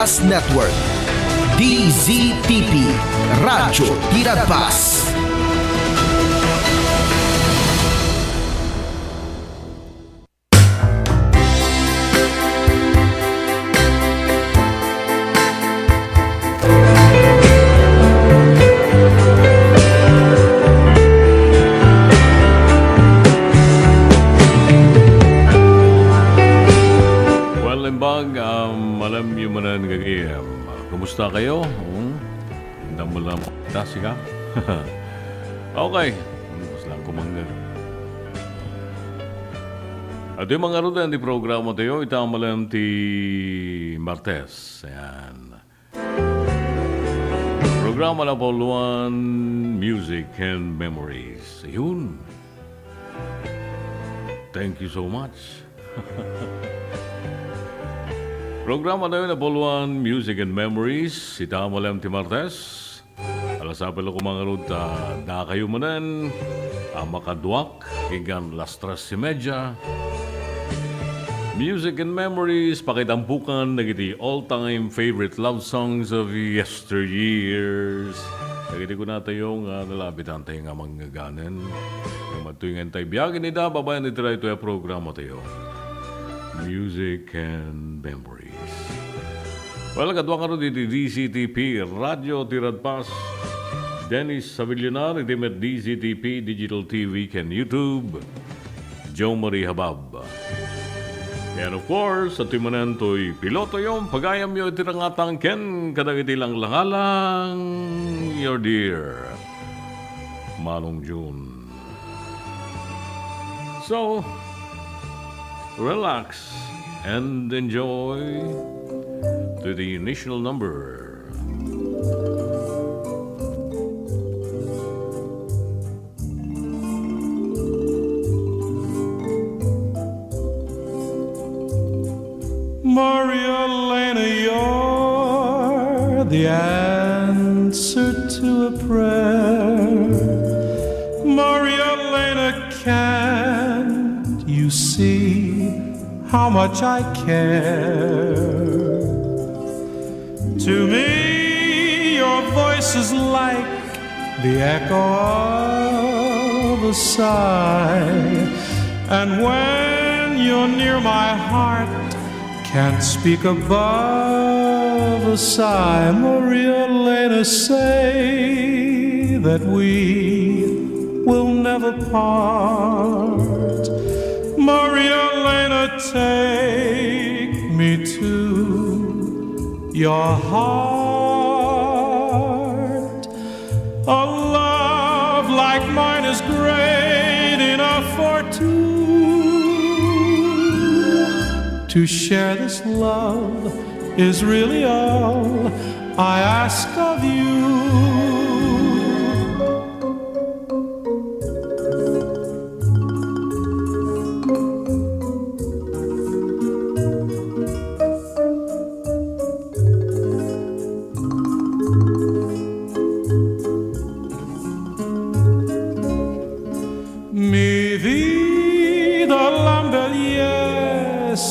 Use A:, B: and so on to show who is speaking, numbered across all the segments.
A: Network, DZTP, Radyo Tiradpas.
B: Alam niyo man ang gagayam. Kumusta kayo? Hindi mo lang tas ka? Okay. Mas lang kumangga. At yung mga rudan di programa tayo, itama lang ti Martes. Ayan. Programa na Pauluan, Music and Memories. Ayun. Thank you so much. Programa tayo na Pauluan, Music and Memories. Itama lang ti Martes. Alasapal ako mga ruta. Da kayo manan. Makaduak. Igan lastras si Medya. Music and Memories. Pakitampukan. Nagiti all-time favorite love songs of yesteryears. Nagiti ko na tayong nalabitan tayo nga manggaganan. Yung matuingan tayo biyagin nita. Babayan nito ito yung programa tayo. Music and Memories. Well, kadwa ka rin dito DZTP, Radyo Tiradpas, Dennis Savillonar, itimet DZTP, Digital TV, can YouTube, Joe Marie Habab. And of course, sa timanan to'y piloto yung pagayam yung itirangatang ken, kadagitilang langalang, your dear, Manong June. So, relax and enjoy to the initial number.
C: Maria Elena, you're the answer to a prayer. Maria Elena, can't you see how much I care? To me, your voice is like the echo of a sigh, and when you're near, my heart can't speak above a sigh. Maria Elena, say that we will never part. Maria Elena, take me to your heart. A love like mine is great enough for two. To share this love is really all I ask of you.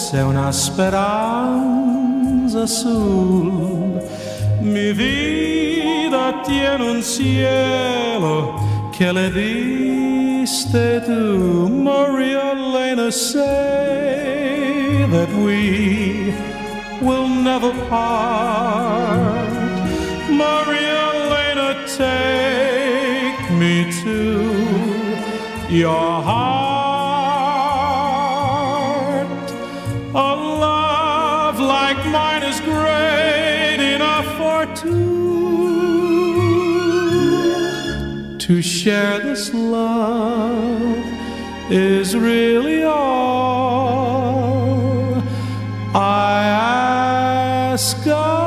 C: È una speranza azul, mi vida tiene un cielo che le diste tu. Maria Elena, say that we will never part. Maria Elena, take me to your heart. A love like mine is great enough for two. To share this love is really all I ask of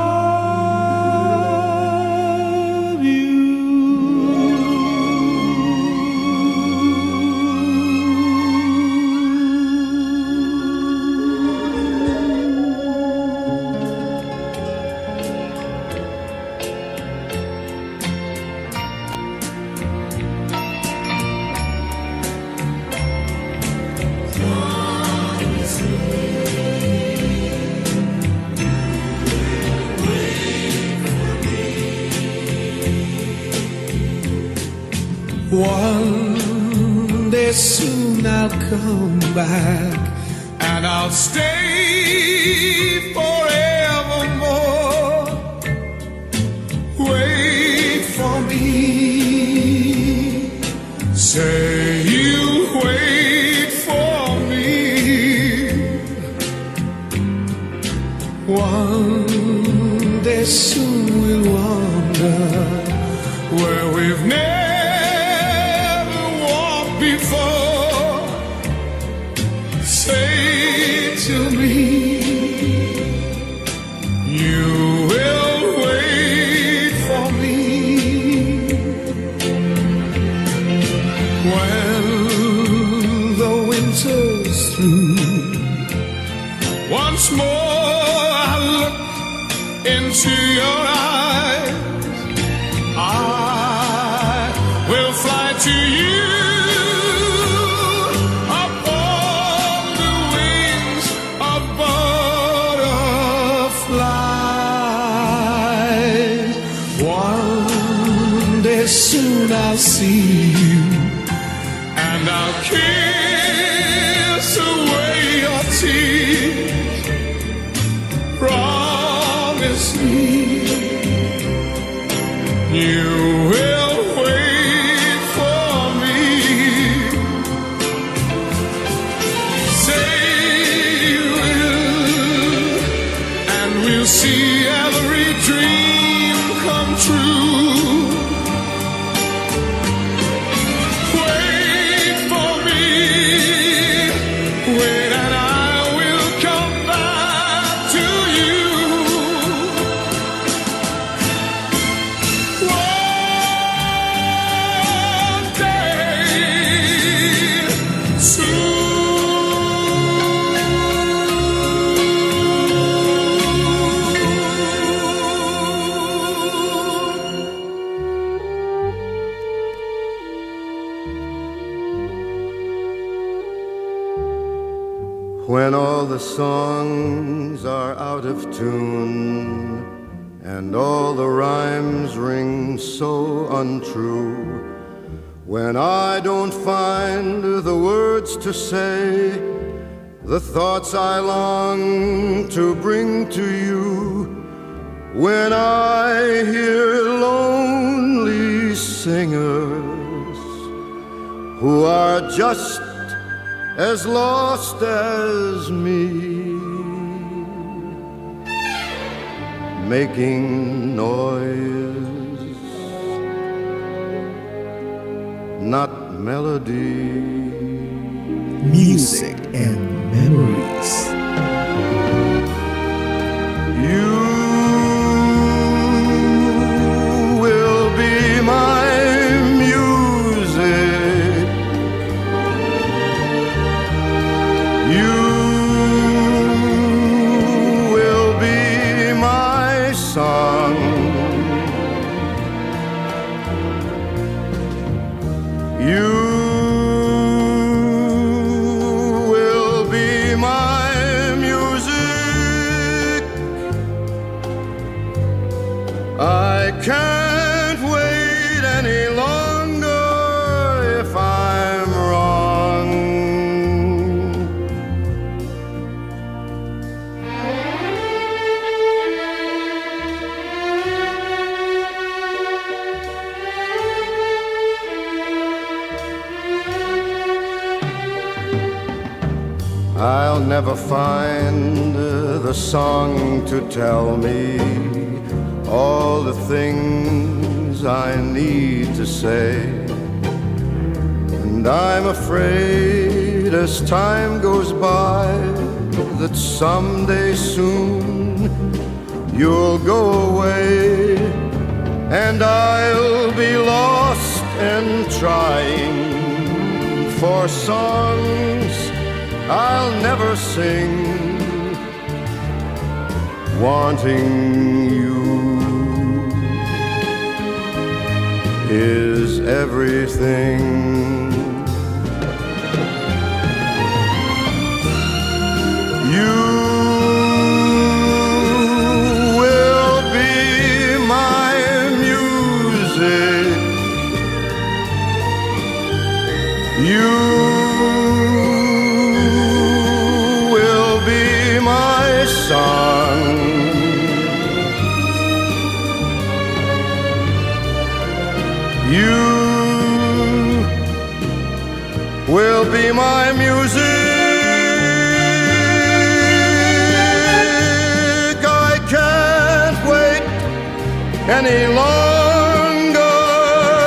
C: One day soon I'll come back and I'll stay forevermore. Wait for me. Say you wait for me. One day soon we'll wander where we've never walked before. Say to me, you will wait for me. When the winter's through, once more I look into your eyes, I will fly to you upon the wings of butterflies. One day soon I'll see you and I'll kiss away your tears. Promise me you will wait for me. Say you will, and we'll see every dream come true. Wait for me, wait, and I will come back to you. One day
D: When all the songs are out of tune and all the rhymes ring so untrue, when I don't find the words to say the thoughts I long to bring to you, when I hear lonely singers who are just as lost as me, making noise, not melody.
A: Music and memories.
D: You will be my music. You will be my song. You will be my music. I can't wait any longer if I'm wrong. I'll never find the song to tell me all the things I need to say. And I'm afraid as time goes by that someday soon you'll go away, and I'll be lost and trying for songs I'll never sing, wanting you is everything. You will be my music. any longer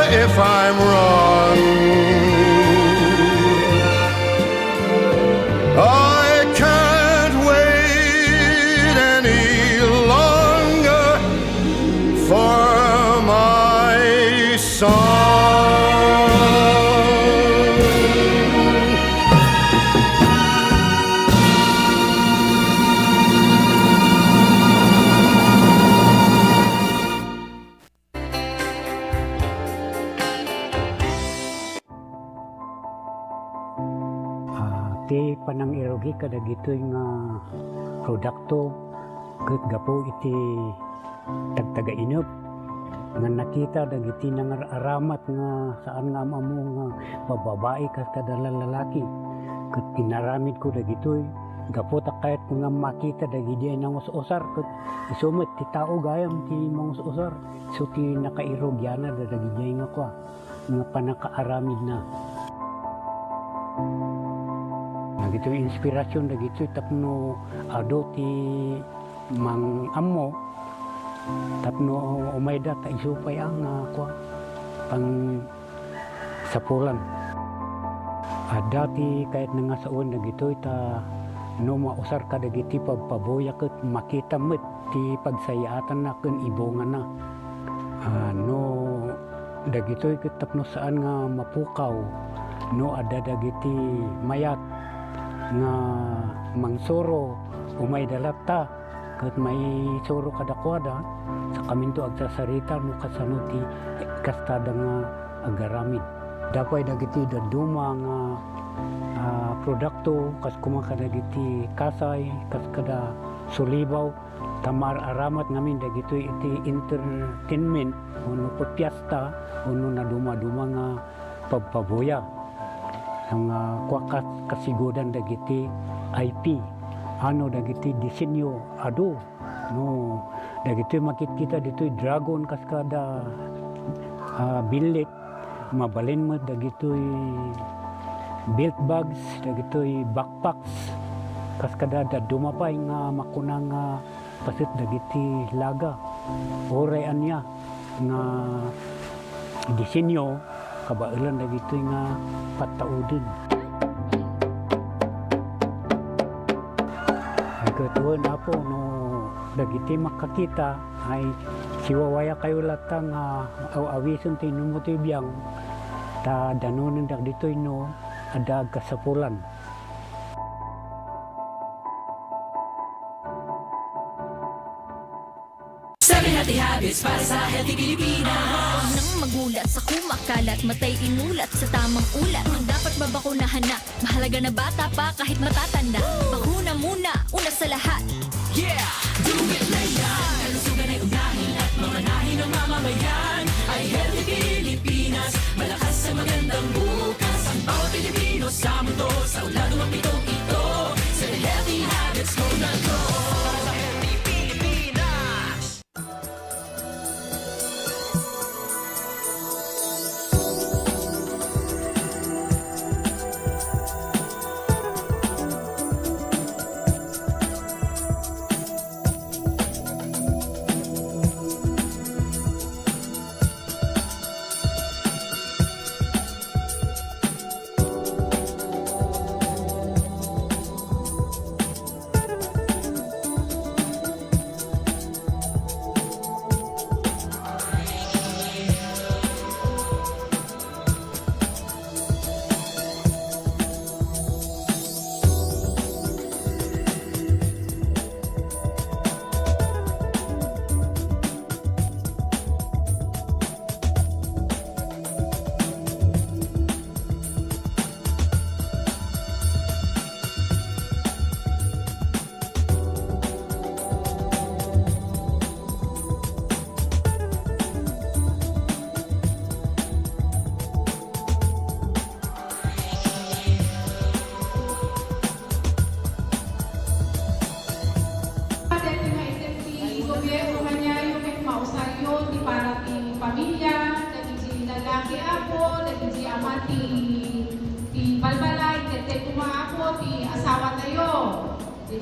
D: if I'm wrong. I can't wait any longer for my song.
E: Ti panang irogi kada gitoy nga produkto ket gapo iti tagtaga inup nga nakita dagiti nangaramat nga saan nga amo nga bababae kas kada lalaki ket tinaramid ko dagitoy gapo ta kahit nga makita dagiti nang usar ket isumet ti tao gayam ti mga usar so ti nakairogyana dagiti nga kwa nga panakaaramid na. Nagito inspirasyon dagito tapno ado ti mang ammo tapno umayda ta isupay ang kwa pang sapulan. Dati kahit nga saon dagito ta no mausar ka dagiti pagpaboya ket makita met ti pagsayaatan na ken ibongan na. No dagito ket tapno saan nga mapukaw no ada dagiti mayat nga mangsoro umay dalata ket may soro kadakwada sa kaminto agsasarita no kasano ti kastada nga agaramid dapay dagiti daduma nga produkto kas kumaka dagiti kasay kas kada sulibaw tamar aramat ngamin dagito iti entertainment uno pagpiesta uno na duma-duma nga pagpaboya ang kwakas kasigodan dagiti IP ano dagiti disenyo ado no dagiti makikita ditoy dragon kaskada billet mabalin mo dagitoy belt bags dagitoy backpacks kaskada dumapay nga makunang pasit dagiti laga oray anya nga disenyo kabailan dagitoy nga pataudin. Ay katuan apo no dagiti makakita ay siwawaya kayo latang awison tinumuti biyang ta danunin dagitoy no adag kasapulan.
F: Healthy habits para sa healthy Pilipinas. Nang magulat sa kumakalat, matay inulat sa tamang ulat. Dapat babakunahan na, mahalaga na bata pa kahit matatanda. Bakuna muna, una sa lahat. Yeah! Do it na yan! Kalusugan ay unahin at mga nahin ng mamamayan. Ay healthy Pilipinas, malakas sa magandang bukas. Ang bawat Pilipino sa mundo, sa ulado ng pitong ito. Sa healthy habits ko na to. Para sa healthy Pilipinas.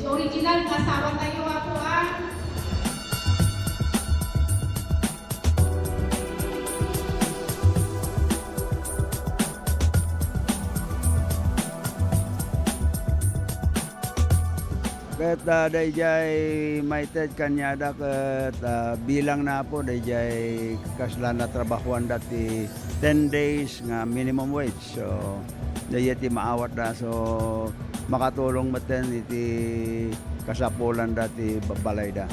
G: Original asawa tayo ako ket dayjay maited kanyada ket bilang na po dayjay kasla na trabahuan dati 10 days nga minimum wage. So dayjay ti maawat da so makatulong maten iti kasapulan dati babalay da.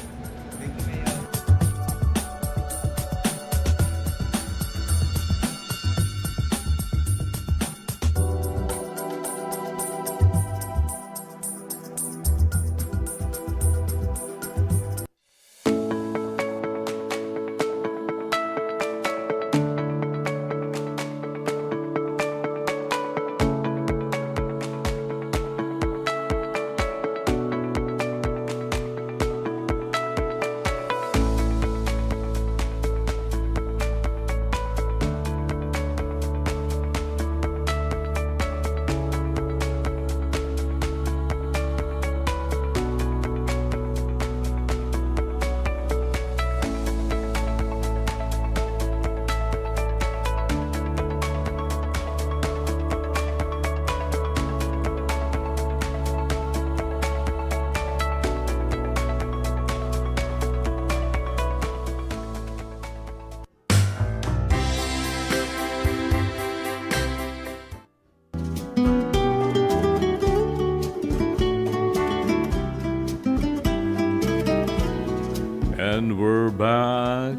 B: And we're back.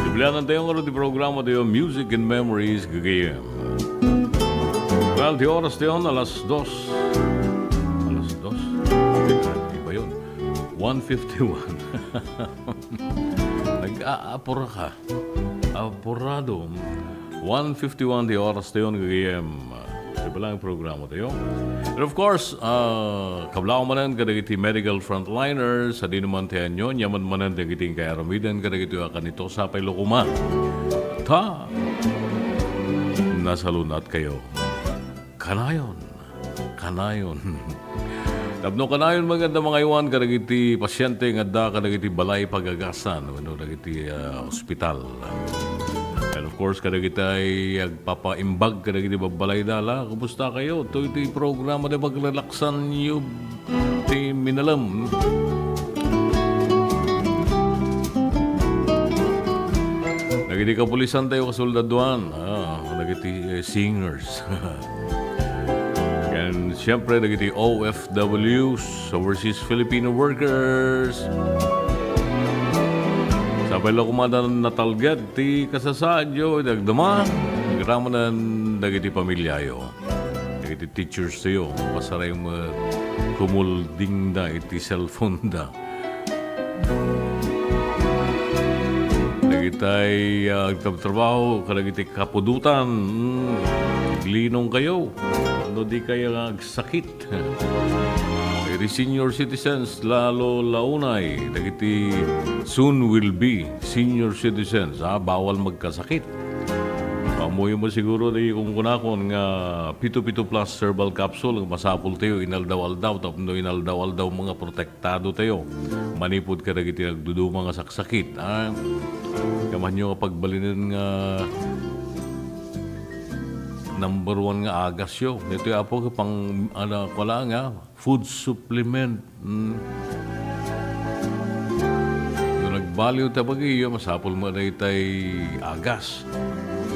B: Sibilianan tayong di programa tayo Music and Memories gagayam. Well, di oras tayo alas 2. Alas 2? Di ba yun? 1:51. Nag-aapura ka. Apurado. 1:51 di oras tayo gagayam. Diba lang yung programa tayo? And of course, kablaw manan kadagiti medical frontliners, sa di naman tayo nyo, yaman manan dagiti kaya ramidan kadagiti akan ito sa pailukuma. Ta! Nasalunat kayo. Kanayon. Kanayon. Tapno kanayon maganda mga iwan kadagiti pasyente nga da kadagiti balay pagagasan, kadagiti ospital. And of course, kada kita ay agpapaimbag, kada kita babalay dala. Kumusta kayo? Ito iti programa na pagrelaksan niyo ti minalam. Nagiti kapulisan tayo kasoldaduan. Nagiti singers. And siyempre, nagiti OFWs, Overseas Filipino Workers. Sabay lang kumadan natalgad, ti kasasadyo, dagdama, nagrama na dagiti pamilyayo. Dagiti teachers tayo, pasaray mo kumulding da, iti cellphone da. Dagitay trabaho, kadagiti kapudutan, linong kayo, ano di kayo nagsakit. Dagiti senior citizens, lalo launay, dagiti soon will be senior citizens, bawal magkasakit. Pamuyo mo siguro di kung kunakon nga pito-pito plus herbal capsule, ang masapul tayo, inaldaw-aldaw, tapno inaldaw-aldaw mga protektado tayo. Manipod ka dagiti nagduduma nga saksakit. Kaman nyo kapag balinin nga number 1 nga agas yo. Ito yung apo pang wala nga, food supplement. Nung nagbaliw tabagi yo, masapol mo na itay agas.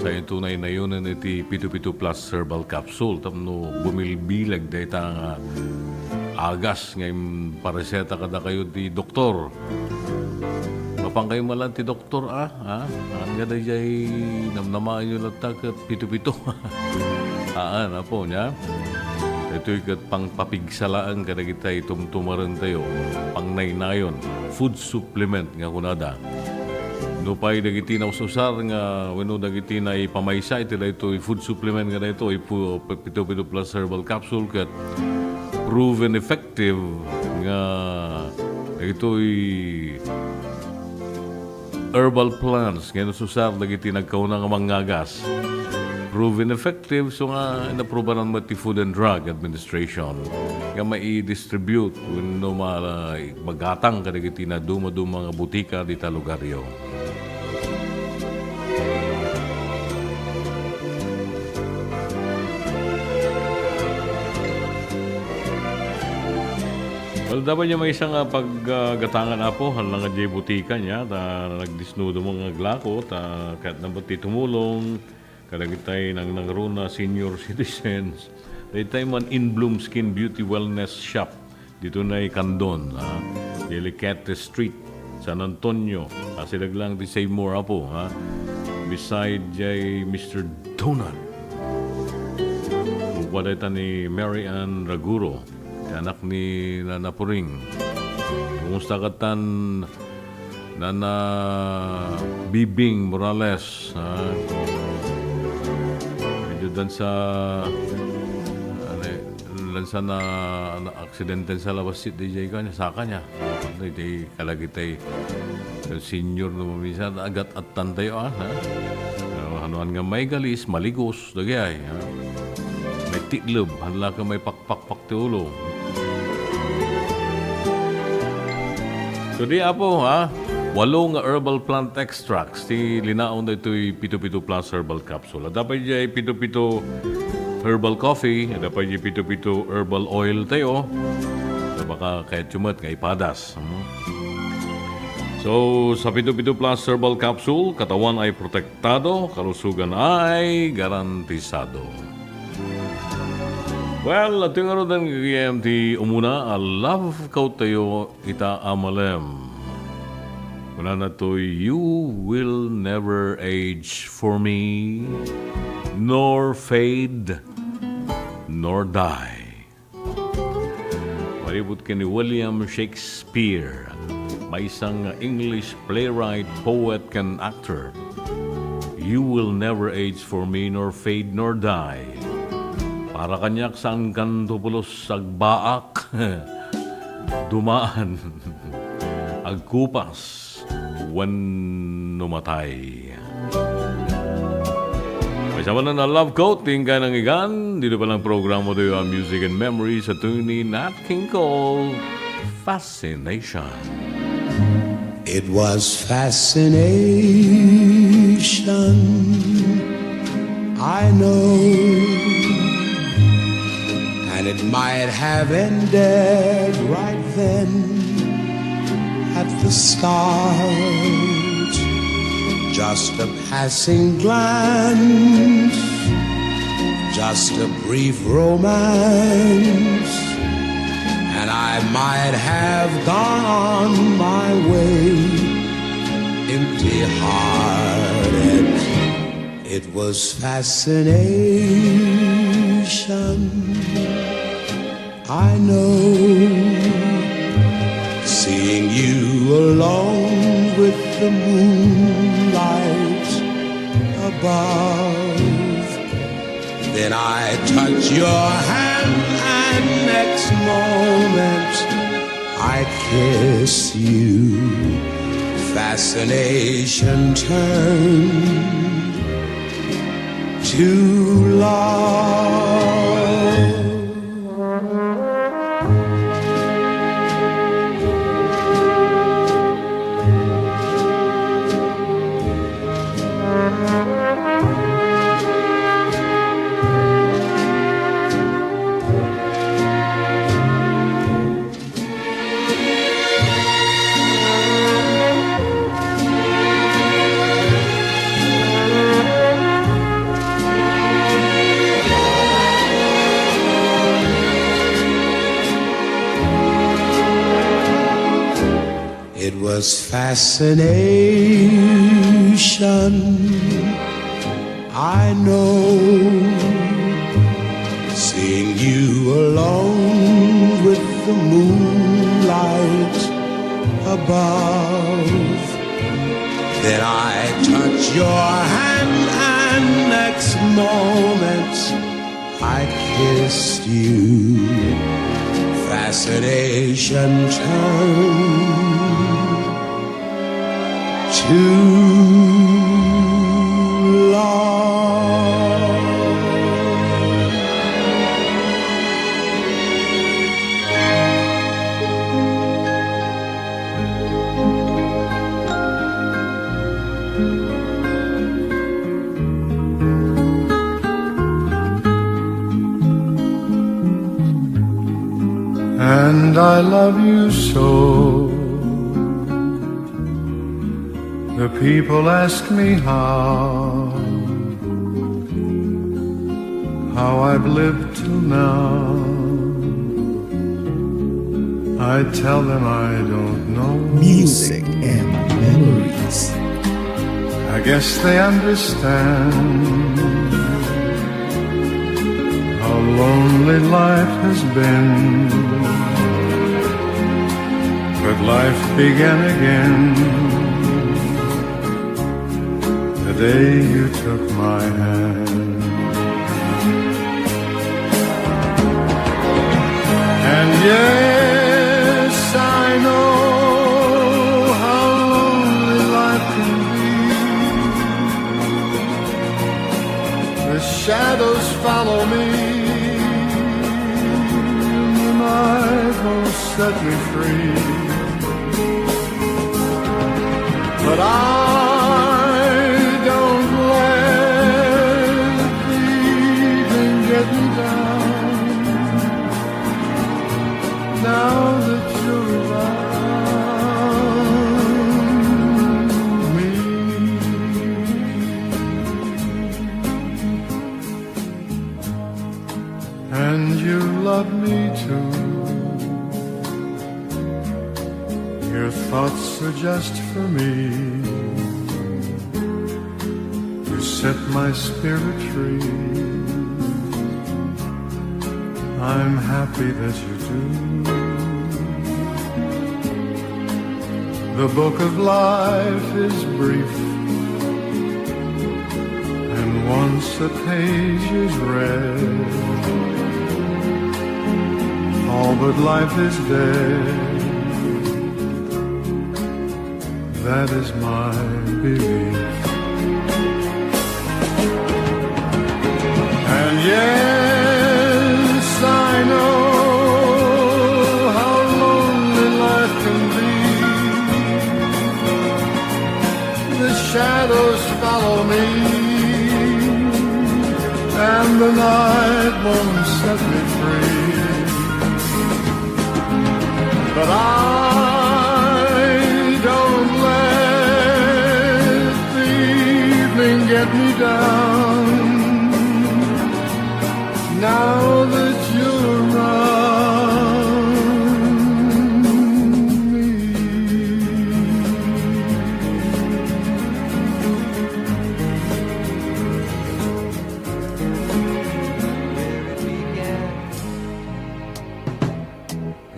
B: Sa yung tunay na yun na iti pito-pito plus herbal capsule. Tapno bumilbilag da ita nga agas. Ngayon pareseta kada kayo di doktor. Kapang kayo malang ti doktor, ang ganda jay namnamaan nyo lang takat pito-pito. Po niya. Ito'y kat pang papigsalaan kada kita itumtumaran tayo. Pang naynayon. Food supplement nga kunada. No pa'y dagiti na ususar nga wano dagiti na ipamaysa itila ito food supplement nga na ito pito-pito plus herbal capsule kat proven effective nga ito'y herbal plants ngayon susar dagiti nagkaunang mangagas. Proven effective so nga naprobanan mo ti Food and Drug Administration nga mai-distribute when no magatang kadagiti na duma-duma nga butika dita lugaryo. Well, dapat niya may isang paggatangan na po, halang nga dyan butika niya, nagdisnudo mga glako, kahit naman tumulong, kadagitay ng nangruna senior citizens. Dahil man In Bloom Skin Beauty Wellness Shop, dito na Candon, Delicate Street, San Antonio, kasi lang di Save More po, beside jay Mr. Donut. Wadaitan ni Mary Ann Raguro, anak ni Nana Puring. Kumusta katan Nana Bibing Morales. Medyo dan sa na aksidente sa labasit DJ kanya sa kanya. Di kalagitay senior na mamisa agat at tantayo hanuan nga may galis maligos dagay may titlob hanla ka may pakpak tiulo. So di apo 8 nga herbal plant extracts ti linaon na ito'y 7 plus herbal capsule. Dapat dyan 7 herbal coffee, dapat dyan 7 herbal oil tayo. So baka kahit chumat nga ipadas. So sa 7 plus herbal capsule, katawan ay protektado, kalusugan ay garantisado. Well, at yung arodan kagayam ti umuna, love ko tayo ita amalem. Una na to, you will never age for me, nor fade, nor die. Maribot ka ni William Shakespeare, may isang English playwright, poet, and actor. You will never age for me, nor fade, nor die. Para kanyak saan kan tupulos agbaak, dumaan, agkupas, when numatay. May sama na love quote, tingka ng igan, dito palang programa tayo ang Music and Memories sa tuwing ni Nat King Cole, Fascination.
A: It was fascination, I know, and it might have ended right then at the start. Just a passing glance, just a brief romance, and I might have gone on my way, empty-hearted. It was fascination, I know, seeing you alone with the moonlight above. Then I touch your hand and next moment I kiss you. Fascination turned to love. It was fascination, I know, seeing you alone with the moonlight above. Then I touch your hand and next moment I kissed you. Fascination turned to love.
D: And I love you so. The people ask me how I've lived till now. I tell them I don't know.
A: Music and memories.
D: I guess they understand how lonely life has been. But life began again the day you took my hand. And yes, I know how lonely life can be. The shadows follow me, the night won't set me free. But I don't let the evening get me down. Now that you're around me, and you love me too. Your thoughts are just for me to set my spirit free. I'm happy that you do. The book of life is brief, and once a page is read, all but life is dead. That is my belief. And yes, I know how lonely life can be. The shadows follow me, and the night won't set me free. But I don't let the evening get me down. Now that you're around me.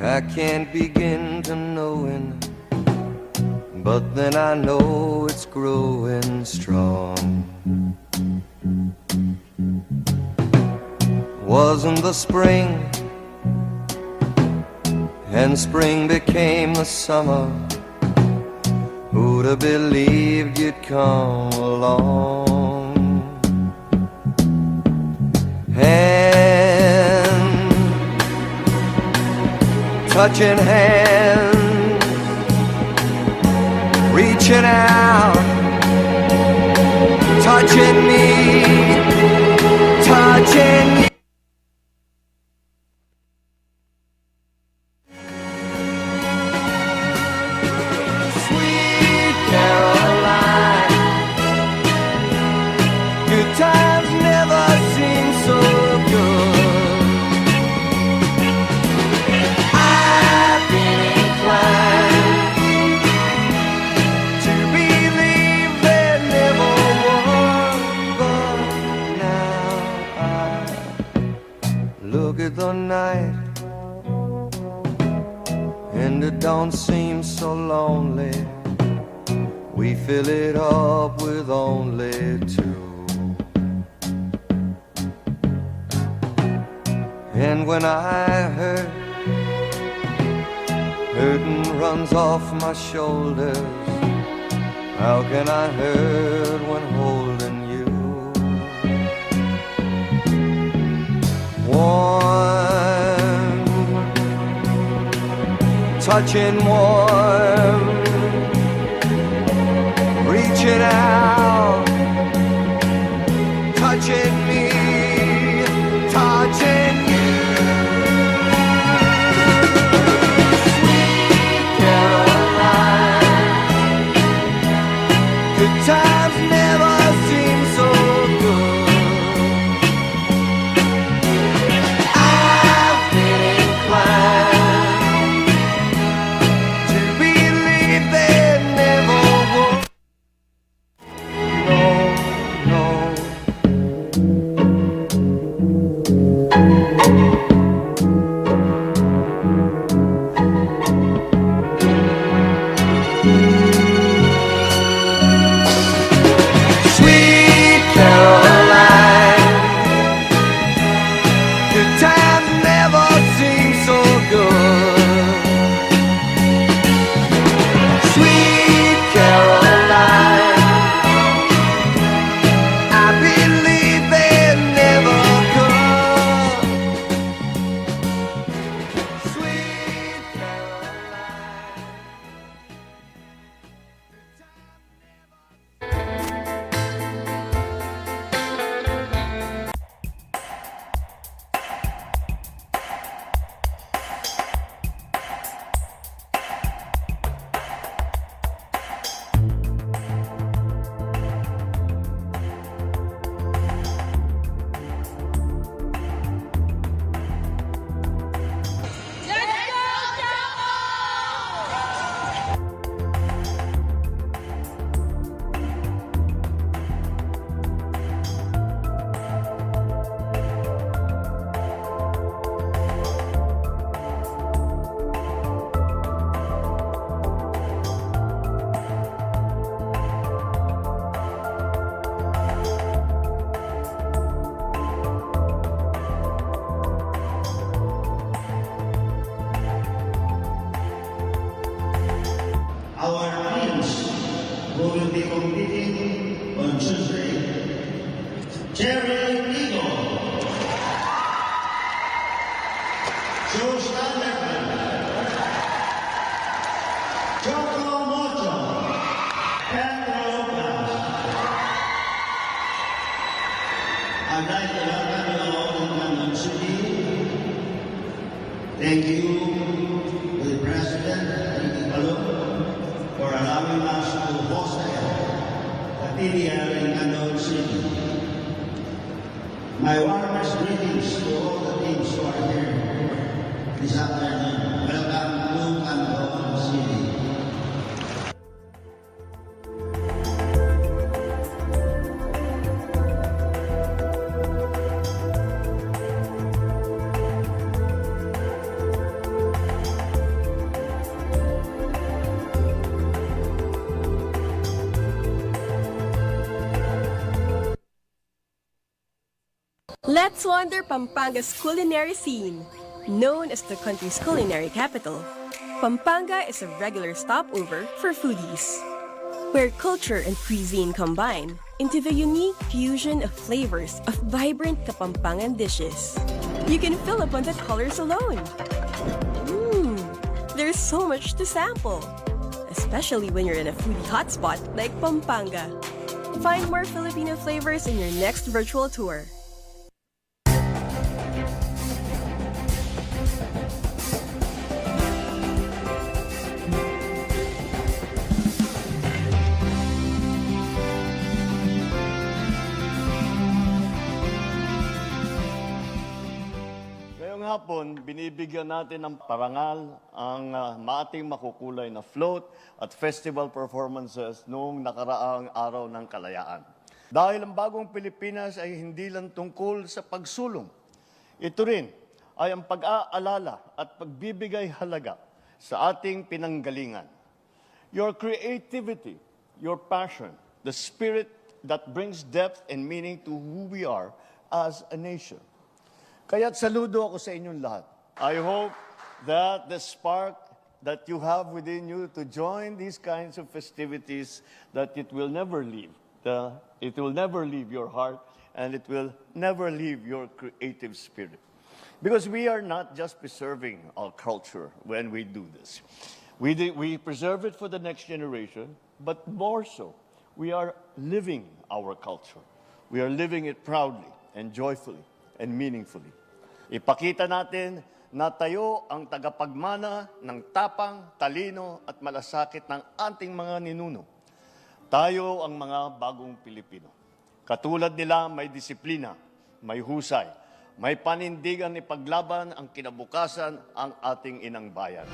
H: I can't begin to knowing, but then I know it's growing strong. Wasn't the spring, and spring became the summer. Who'd have believed you'd come along? Hand, touching hands, reaching out, touching me, touching you. Sweet Caroline, good times never seem so good. I've been inclined to believe there never was, but now I look at the night and it don't seem so lonely. We fill it up with only two. And when I hurt, hurting runs off my shoulders. How can I hurt when holding you? Warm, touching warm, reaching out, touching me, touching you. Good times never seem so good. I've been inclined to believe they never would. No, no. Sweet Caroline, good times never seem so good. Sweet Caroline, I believe they never could. Sweet Caroline.
I: Our teams who will be competing on Tuesday, Cherry Eagle, Joe Standerman, Choco Mocho, Pedro Lopez. I'd like to welcome you all in London City. Thank you to the President, Ricky Balong, for allowing us to host the PDL in London City. My warmest greetings to all the teams who are here this afternoon. Welcome to London City.
J: Let's wander Pampanga's culinary scene. Known as the country's culinary capital, Pampanga is a regular stopover for foodies, where culture and cuisine combine into the unique fusion of flavors of vibrant Kapampangan dishes. You can fill up on the colors alone. There's so much to sample, especially when you're in a foodie hotspot like Pampanga. Find more Filipino flavors in your next virtual tour.
K: Ngayong hapon, binibigyan natin ng parangal ang maating makukulay na float at festival performances noong nakaraang araw ng kalayaan. Dahil ang bagong Pilipinas ay hindi lang tungkol sa pagsulong. Ito rin ay ang pag-aalala at pagbibigay halaga sa ating pinanggalingan. Your creativity, your passion, the spirit that brings depth and meaning to who we are as a nation. Kaya't saludo ako sa inyong lahat. I hope that the spark that you have within you to join these kinds of festivities, that it will never leave. It will never leave your heart, and it will never leave your creative spirit. Because we are not just preserving our culture when we do this. We preserve it for the next generation, but more so, we are living our culture. We are living it proudly and joyfully and meaningfully. Ipakita natin na tayo ang tagapagmana ng tapang, talino at malasakit ng ating mga ninuno. Tayo ang mga bagong Pilipino. Katulad nila, may disiplina, may husay, may panindigan ipaglaban ang kinabukasan ang ating inang bayan.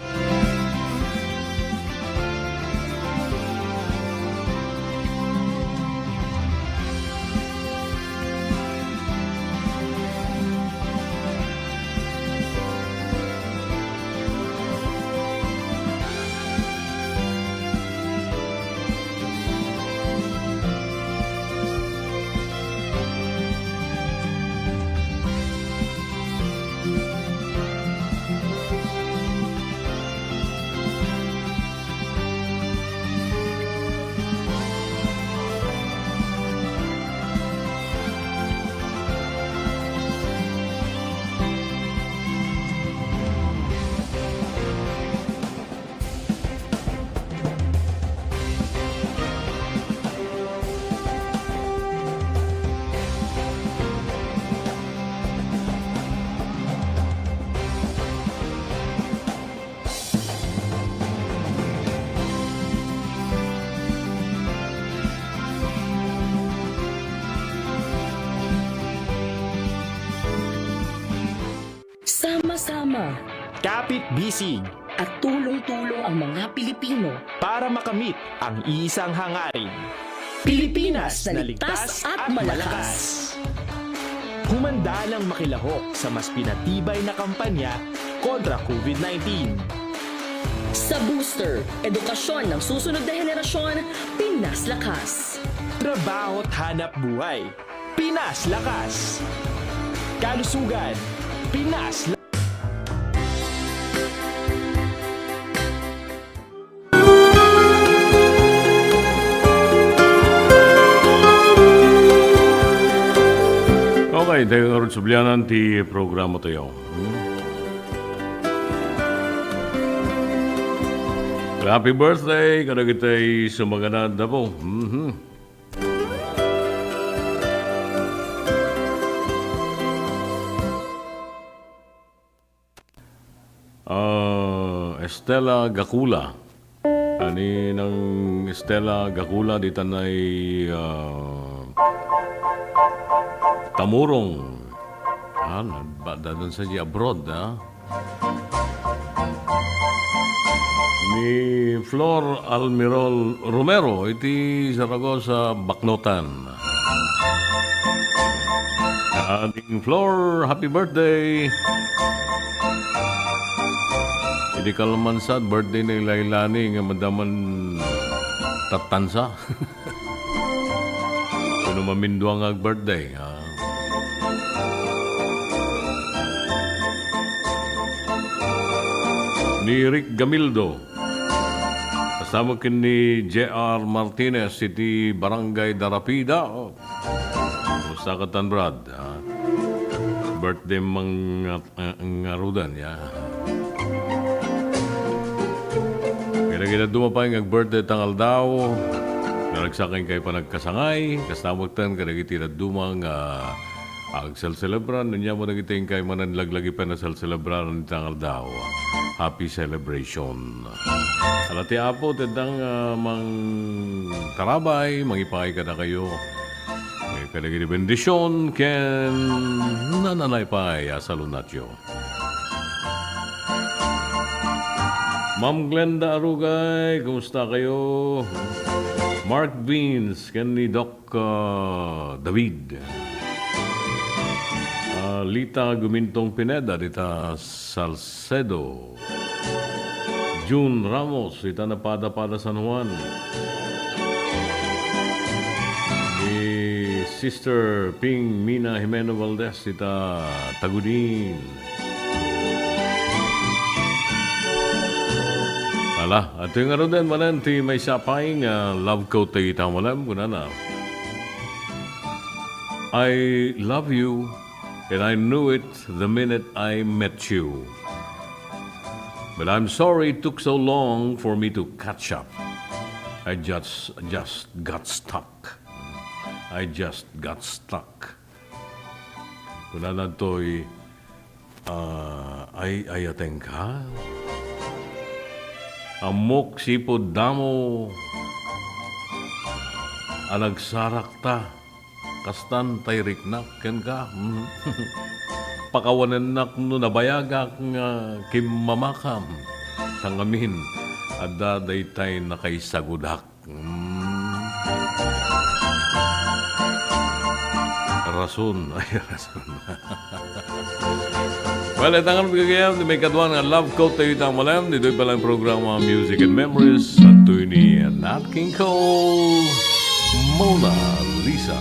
L: Sama-sama
M: kapit-bisig
L: at tulong-tulong ang mga Pilipino
M: para makamit ang isang hangarin.
L: Pilipinas na ligtas at malakas.
M: Humanda ng makilahok sa mas pinatibay na kampanya kontra COVID-19.
L: Sa booster, edukasyon ng susunod na henerasyon, Pinas Lakas.
M: Trabaho't hanap buhay, Pinas Lakas. Kalusugan, Pinas Lakas.
B: Okay, tayo nga rin sublianan ti programa tayo. Happy birthday! Kada kita'y sumaganad na po. Estela Gacula. Ani ng Estela Gacula dito na'y Tamurong. Nagbada doon sa abroad, Ni Flor Almirol Romero, iti Zaragoza, Baknotan. Ating Flor, happy birthday! Hindi kalamansad, birthday ni Lailani, nga madaman tatansa. Kung maminduang ang birthday, ni Rick Gamildo. Kasama kin ni J.R. Martinez, iti Barangay Darapida. Kumusta ka tan, Brad? Birthday mga Rudan, Kaya dumapay ng birthday tangal daw. Nalagsakin kayo pa nagkasangay. Kasama tan, kaya kitira dumang agsal-celebran. Nandiyan mo nagiting kayo mananlaglagi pa na sal-celebran ng tangal daw. Happy celebration. Alati apo, tendang mang tarabay, mangipakay ka na kayo. Kadagiri bendisyon, ken nananay pa ay salunatyo. Ma'am Glenda Arugay, kumusta kayo? Mark Beans, ken ni Doc David. Lita Gumintong Pineda, dita Salcedo. June Ramos, dita Napada-Pada San Juan. Ni Sister Ping Mina Jimeno Valdez, dita Tagudin. At yung ano din, manan, may sapaying love quote tayo itang malam, kunana. I love you, and I knew it the minute I met you. But I'm sorry it took so long for me to catch up. I just got stuck. I just got stuck. Kunana to'y ay ayateng ka. Amok sipod damo anagsarak ta, kastan tay riknak, ken ka, pakawanan nak no nabayagak nga kimamakam, sangamin, adda daytay nakaisagudak. Rason, ay rason. Well, itangan bigayam, may kadwan nga love quote tayo itang malam. Dito'y palang programa Music and Memories. At ito ni Nat King Cole, Mona Lisa.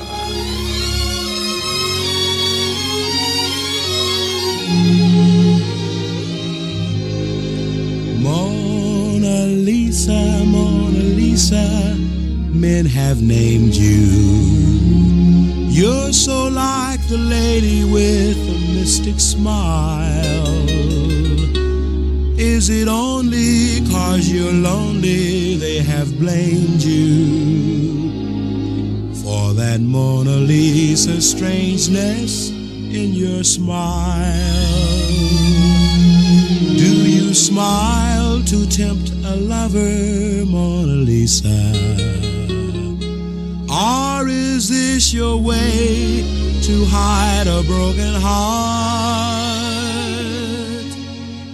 C: Mona Lisa, Mona Lisa, men have named you. You're so like the lady with a mystic smile. Is it only 'cause you're lonely they have blamed you for that Mona Lisa strangeness in your smile? Do you smile to tempt a lover, Mona Lisa? Or is this your way to hide a broken heart?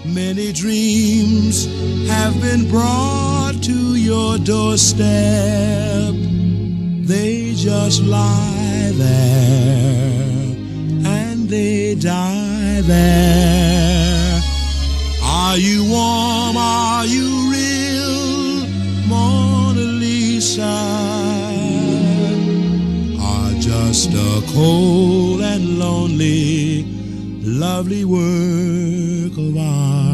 C: Many dreams have been brought to your doorstep. They just lie there and they die there. Are you warm? Are you real, Mona Lisa? Just a cold and lonely, lovely work of art.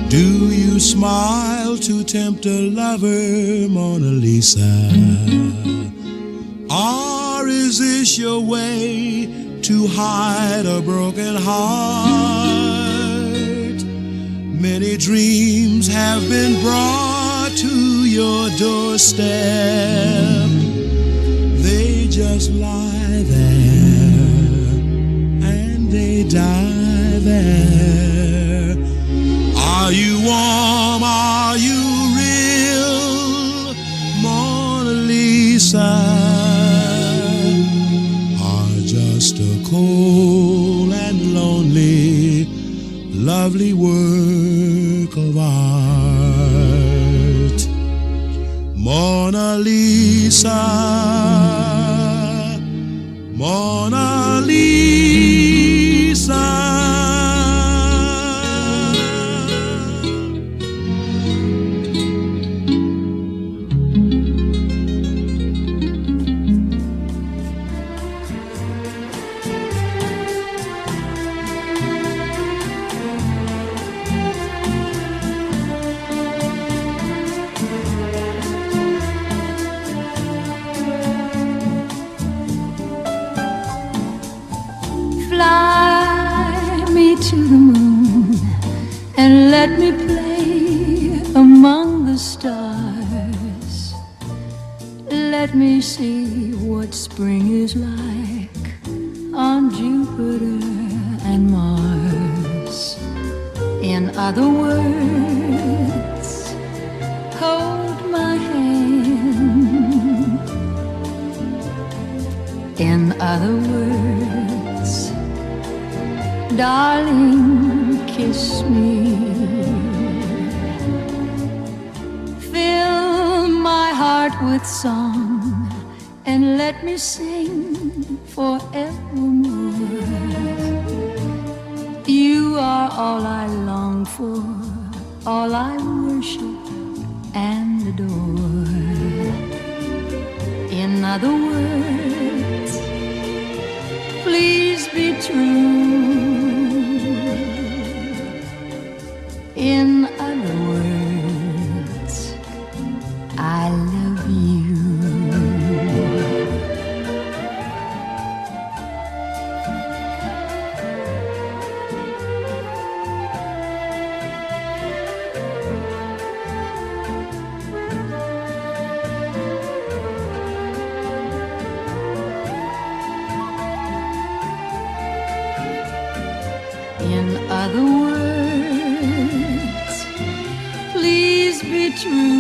C: Do you smile to tempt a lover, Mona Lisa? Or is this your way to hide a broken heart? Many dreams have been brought to your doorstep. They just lie there and they die there. Are you warm? Are you real, Mona Lisa? Or just a cold and lonely, lovely work of art? Mona Lisa, Mona Lisa.
F: Fly me to the moon and let me play among the stars. Let me see what spring is like on Jupiter and Mars. In other words, hold my hand. In other words, darling, kiss me. Fill my heart with song and let me sing forevermore. You are all I long for, all I worship and adore. In other words, please be true. In other words,
N: I love you. In other words, please be true.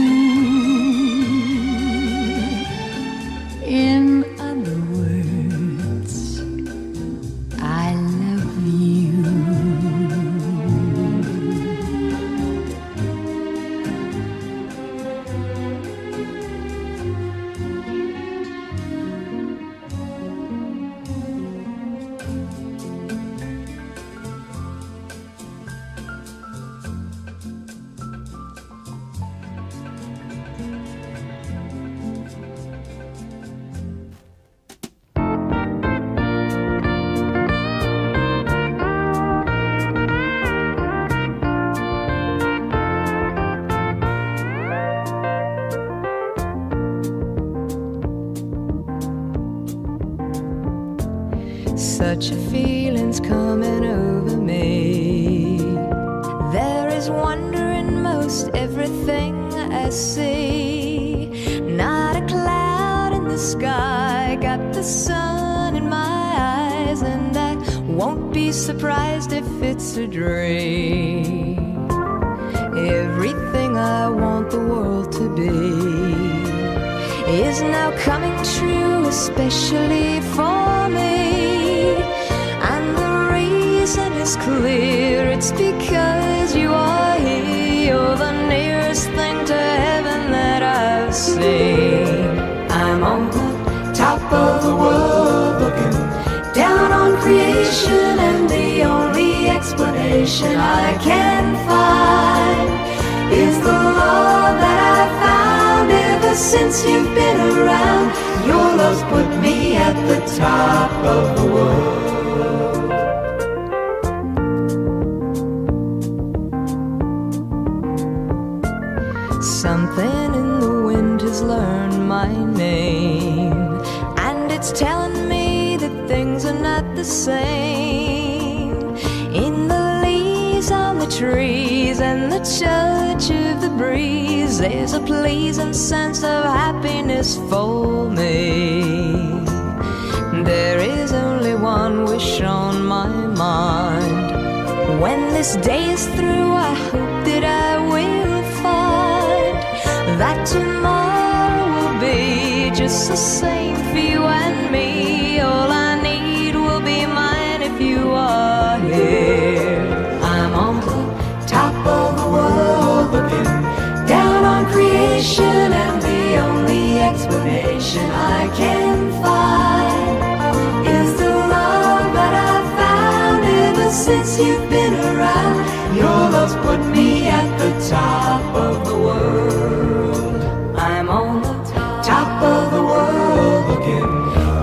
N: In other words, I love you. Such a feeling's coming over me. There is wonder in most everything I see. Not a cloud in the sky, got the sun in my eyes, and I won't be surprised if it's a dream. Everything I want the world to be is now coming true, especially for me. And the reason is clear, it's because you are here. You're the nearest thing to heaven that I've seen. I'm on the top of the world, looking down on creation, and the only explanation I can find is the love that I found ever since you've been around. Your love's put me at the top of the world. Something in the wind has learned my name, and it's telling me that things are not the same. In the leaves on the trees and the touch of the breeze, there's a pleasing sense of happiness for me. There is only one wish on my mind. When this day is through, I hope that I will find that tomorrow will be just the same for you and me. All I need will be mine if you are here. I'm on the top of the world, looking down on creation, and the only explanation I can find is the love that I've found ever since you've been around. Your love's put me at the top of the world. I'm on the top of the world, looking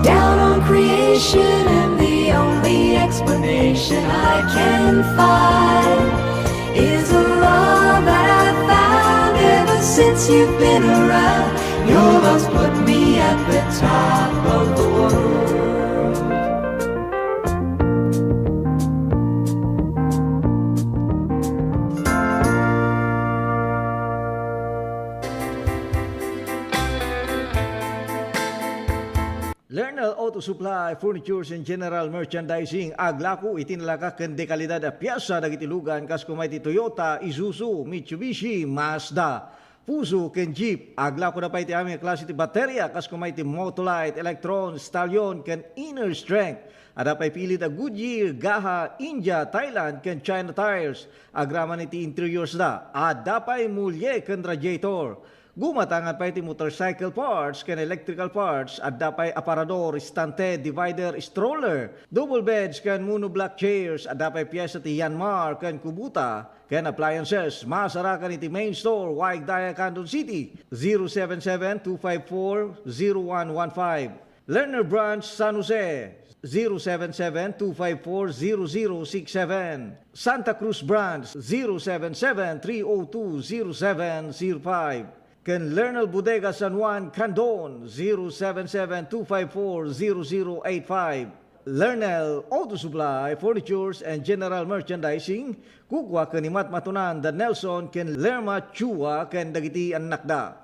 N: down on creation, and the only explanation I can find is the love that I've found ever since you've been around. Your love's put me at the top of the world.
O: Lernal Auto Supply, Furnitures and General Merchandising, aglaku itinalaga ken dekalidad a piyasa dagitilugan kas kumay ti Toyota, Isuzu, Mitsubishi, Mazda, Fuso ken Jeep. Aglaku na pa iti aming klase ti baterya kas kumay ti Motolite, Electron, Stallion ken Inner Strength. Ada pa'y pili da Goodyear, Gaha, India, Thailand ken China tires. Agraman iti interiors da. Ada pa'y mulye ken radiator. Gumatangan pa iti motorcycle parts ken electrical parts at dapay aparador, stante, divider, stroller, double beds ken monoblock chairs at dapay piyesa ti Yanmar ken Kubota ken appliances. Masarakan iti main store Waig Daya, Candon City 077-254-0115. Lerner Branch, San Jose 077-254-0067. Santa Cruz Branch 077-302-0705. ken Lernal Bodega San Juan, Candon, 077-254-0085. Lernal Auto Supply, Furnitures and General Merchandising, kukwa kanimat matunan da Nelson ken Lerma Chua ken dagiti annakda.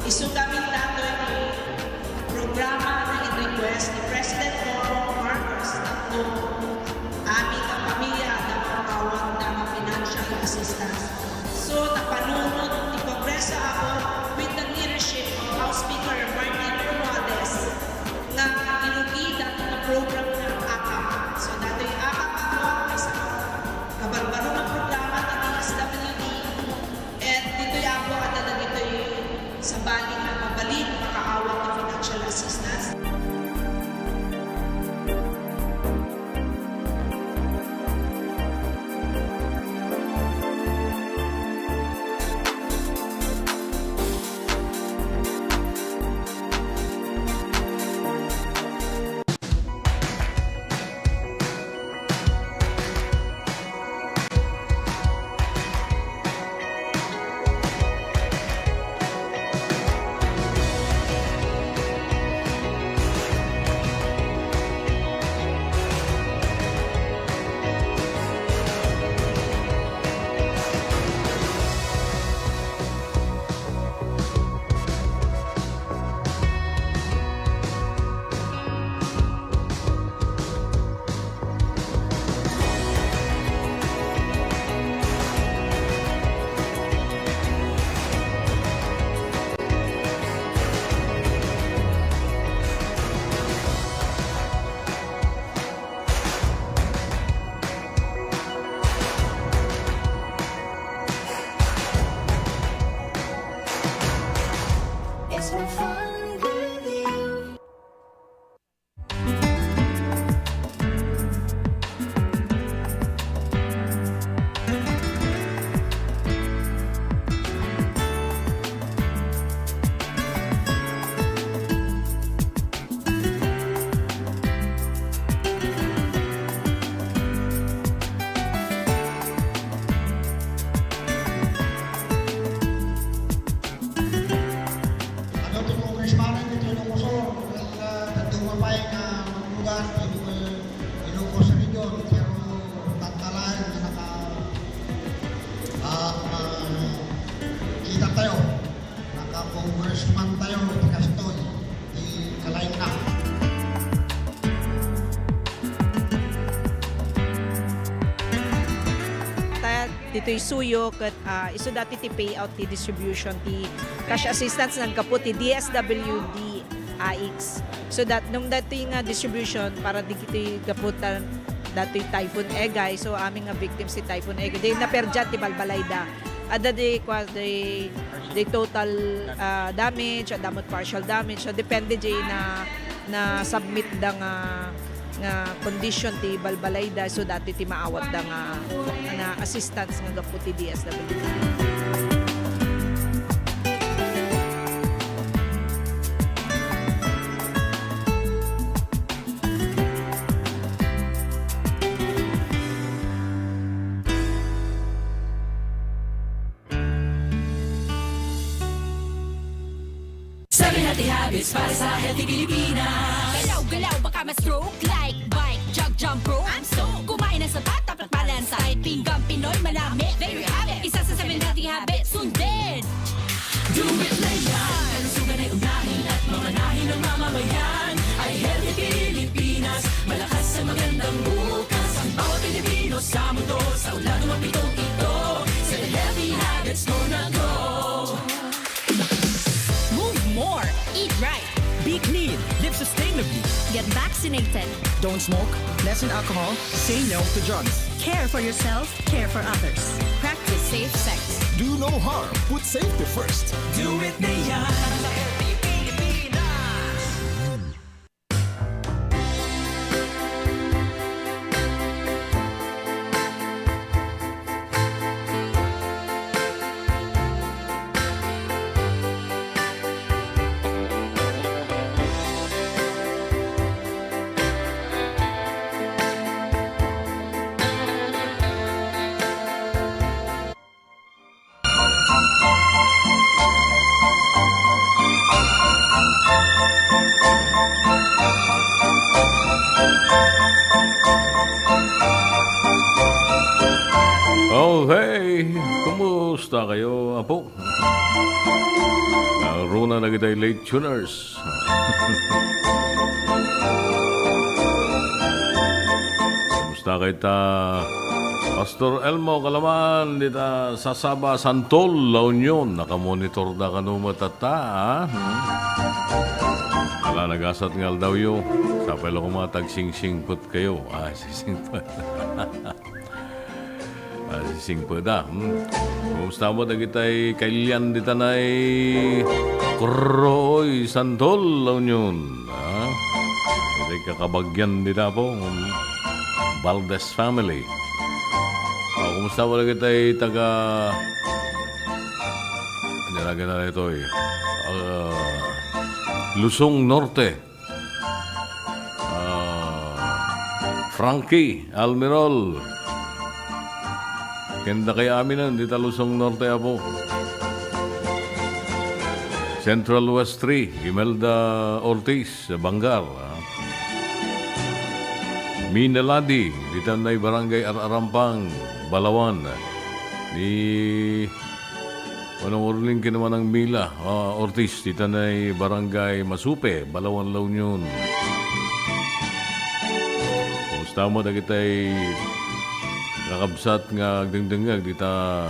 P: Isugamin nato yung programa na in-request ni President Bongbong Marcos na aming pamilya na makawag na financial assistance. So, napanunod ni Congresa ako with the leadership of House Speaker Martin Romualdez na inugida na program ng AKAP. So, dito yung AKAP ako ay sa kabarbaro ng programa ng DSWD at dito yung ako at dito yung sa balik na mabalik makaawat ng financial assistance.
I: Kita tayo, naka-congressman tayo, Kastoy, di kalain na.
P: Dito'y suyo kat iso dati ti payout ti distribution ti cash assistance ng kaput ti DSWD AX. So nung dati nga distribution para di kiti kaputan dati Typhoon Egay, so aming nga victims si Typhoon Egay. Di naperjat ti Balbalayda. Ada di total damage, adamot partial damage. So depende di na submit da nga condition ti Balbalayda, so dati ti maawat da nga assistance nga gapu ti DSWD.
F: Habits para sa healthy Pilipinas. Galaw-galaw baka ma-stroke like bike, jog, jump rope. I'm so kumain ng sapat, tapat balance. Kahit pinggang Pinoy malami. There you have it. Isa sa 7 healthy habits. Sundin. Do it like yan. Kalusugan ay unahin at mamanahin ng mamamayan. Ay healthy Pilipinas. Malakas sa magandang bukas. Ang bawat Pilipino sa mundo. Sa ulan ng pitong ito. Sa healthy habits mo na go. Eat right.
Q: Be clean. Live sustainably.
F: Get vaccinated.
Q: Don't smoke. Lessen alcohol. Say no to drugs.
F: Care for yourself, care for others. Practice safe sex.
A: Do no harm. Put safety first.
Q: Do it Mayan.
B: Oh, hey! Kumusta kayo, Apo? Runa na kita'y late tuners. Kumusta kita Pastor Elmo Kalaman dita sa Saba Santol, La Union. Nakamonitor da ka numatata, ha? Ala, nagasat ngal daw yo. Sa pala kumatag sing-singput kayo. Sing-singput. Sing-singput da. Kumusta mo na kita'y kailyan dita na'y Kroy Santol, La Union. Kita'y kakabagyan dita po. Valdez family. Kumusta mo na kita'y taga... Nilagyan na ito Lusong Norte. Frankie Almirol. Kenda kay aminan, dita Lusong Norte po. Central West 3, Imelda Ortiz, Bangar. Minaladi, dita na barangay Arampang, Balawan. Ni Anong urling ka naman ng Mila Ortiz, dita na barangay Masupe, Balawan, La Union. Kumusta mo na kita'y nakabsat nga agdengdengag dita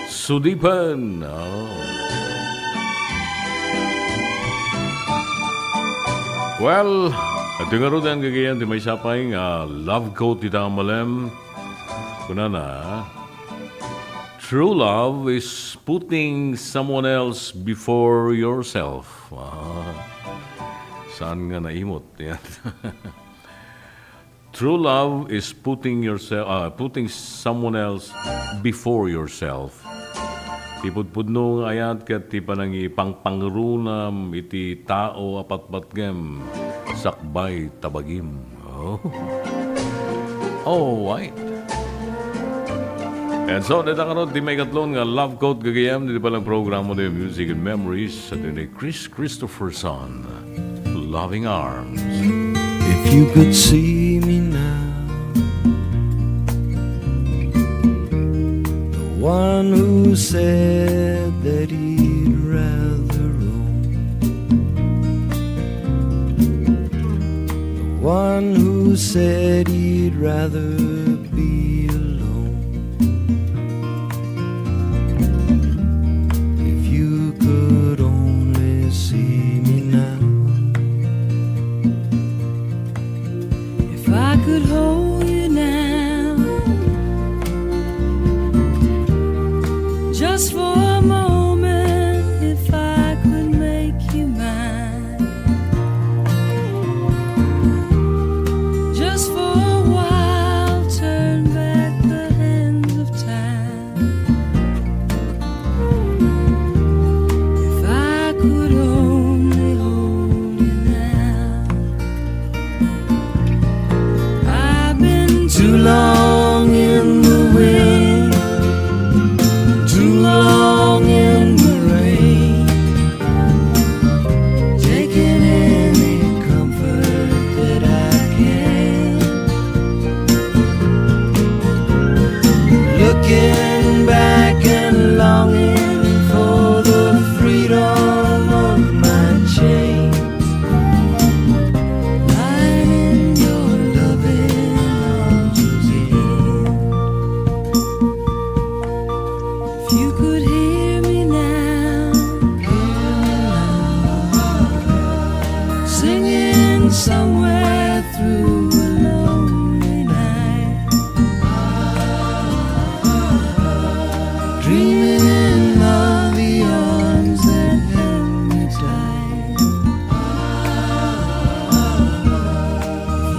B: Sudipan. Well, at yung arudan kagayan di may sapay nga love quote dita malem. Kunana, true love is putting someone else before yourself. Saan nga naimot? Yan. True love is putting someone else before yourself. Tipudpudno ng ayat kat ti panang ipangpangrunam iti tao apatpatgem sakbay tabagim. Oh, right. And so, dito karon di may katlon nga love quote gagayam dito palang programa ng Music and Memories sa ni Chris Christopherson, Loving Arms.
A: If you could see me now, the one who said that he'd rather roam, the one who said he'd rather be alone. If you could only see me now,
R: if I could hold you now, just for a moment, if I could make you mine, just for a while somewhere through a lonely night, dreaming of the arms that held me tight.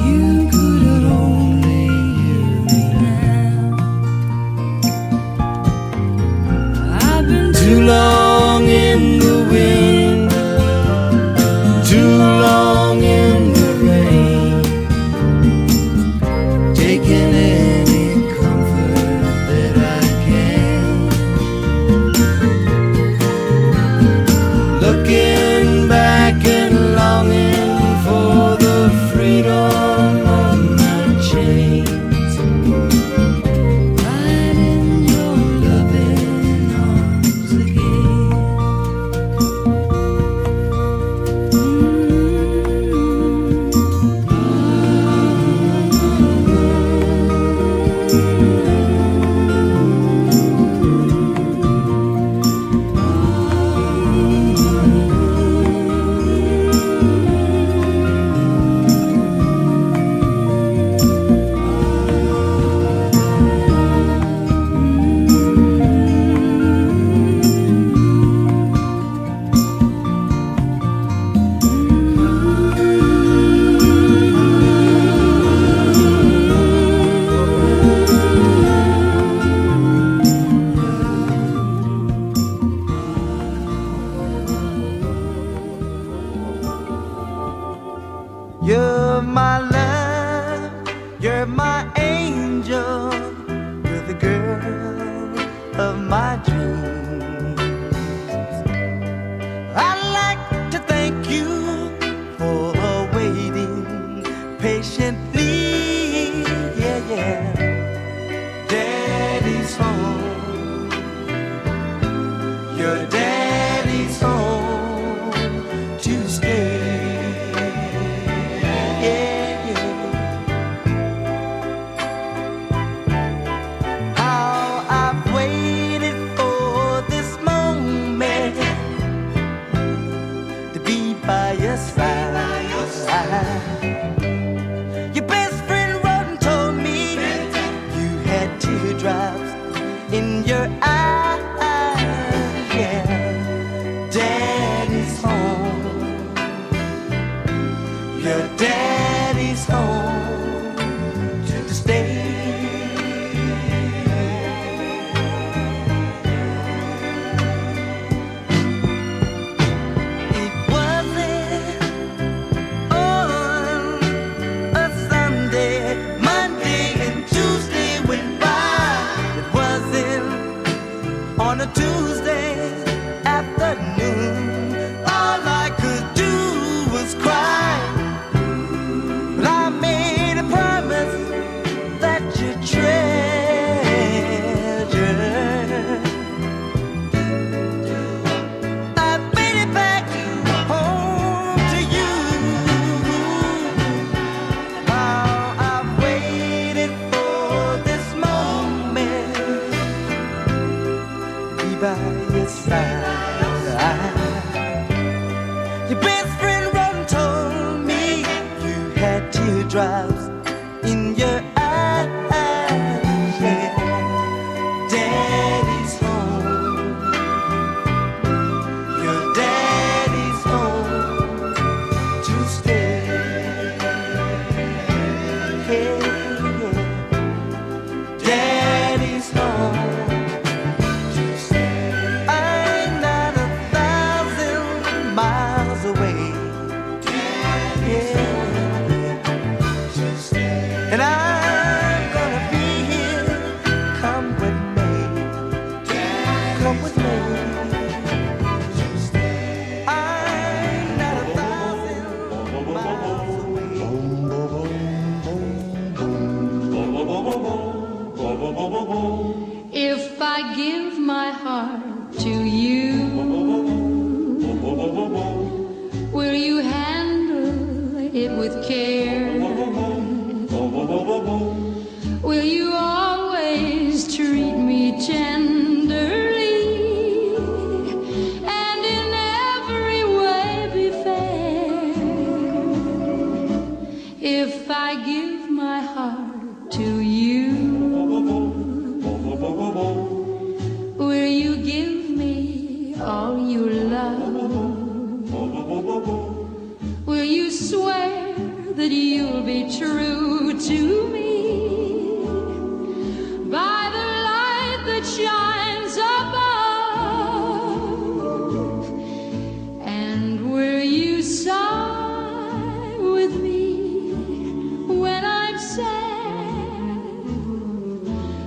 R: You could only hear me now. I've been too long in the wind, too long in the rain, taking any comfort that I can, looking back and longing for the freedom of my chains, right in your loving arms again.
H: You're my love, you're my angel, you're the girl of my dreams. I'd like to thank you for waiting patiently, yeah, yeah. Daddy's home, your daddy's home to stay. How I've waited for this moment to be by your side. Your best friend wrote and told me you had teardrops in your eyes. Yeah, Daddy's home. Your daddy's home to stay. It wasn't on a Sunday, Monday and Tuesday went by. It wasn't on a Tuesday afternoon. All I could do was cry. But I made a promise that you treasure. I made it back home to you. How I've waited for this moment to be by your side. Your best friend wrote and told me you had teardrops in your eyes. Yeah, Daddy's home. Your daddy's home to stay. Daddy's home to stay. I'm not 1,000 miles away. Yeah, to
R: swear that you'll be true to me by the light that shines above? And will you sigh with me when I'm sad?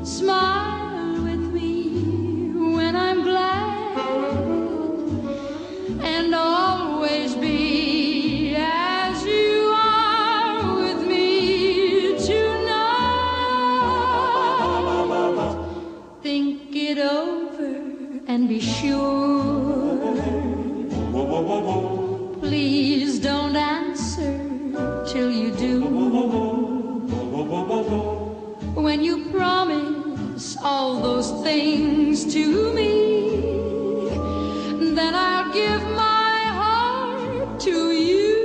R: Smile with me when I'm glad, and always be as you are with me tonight. Think it over and be sure. Please don't answer till you do. When you promise all those things to me, then I'll give my heart to you.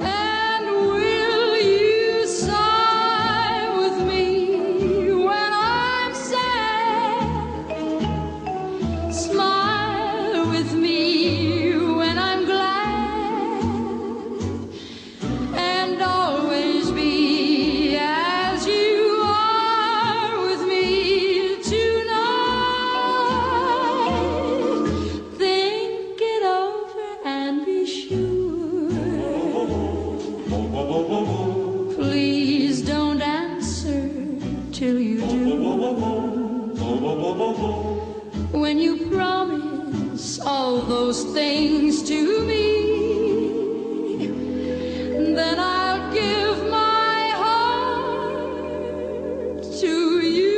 R: And will you sigh with me when I'm sad? Smile with me when I'm glad, and always be as you are with me tonight. Think it over and be sure. Please don't answer till you do. When you promise all those things to me, then I'll give my heart to you.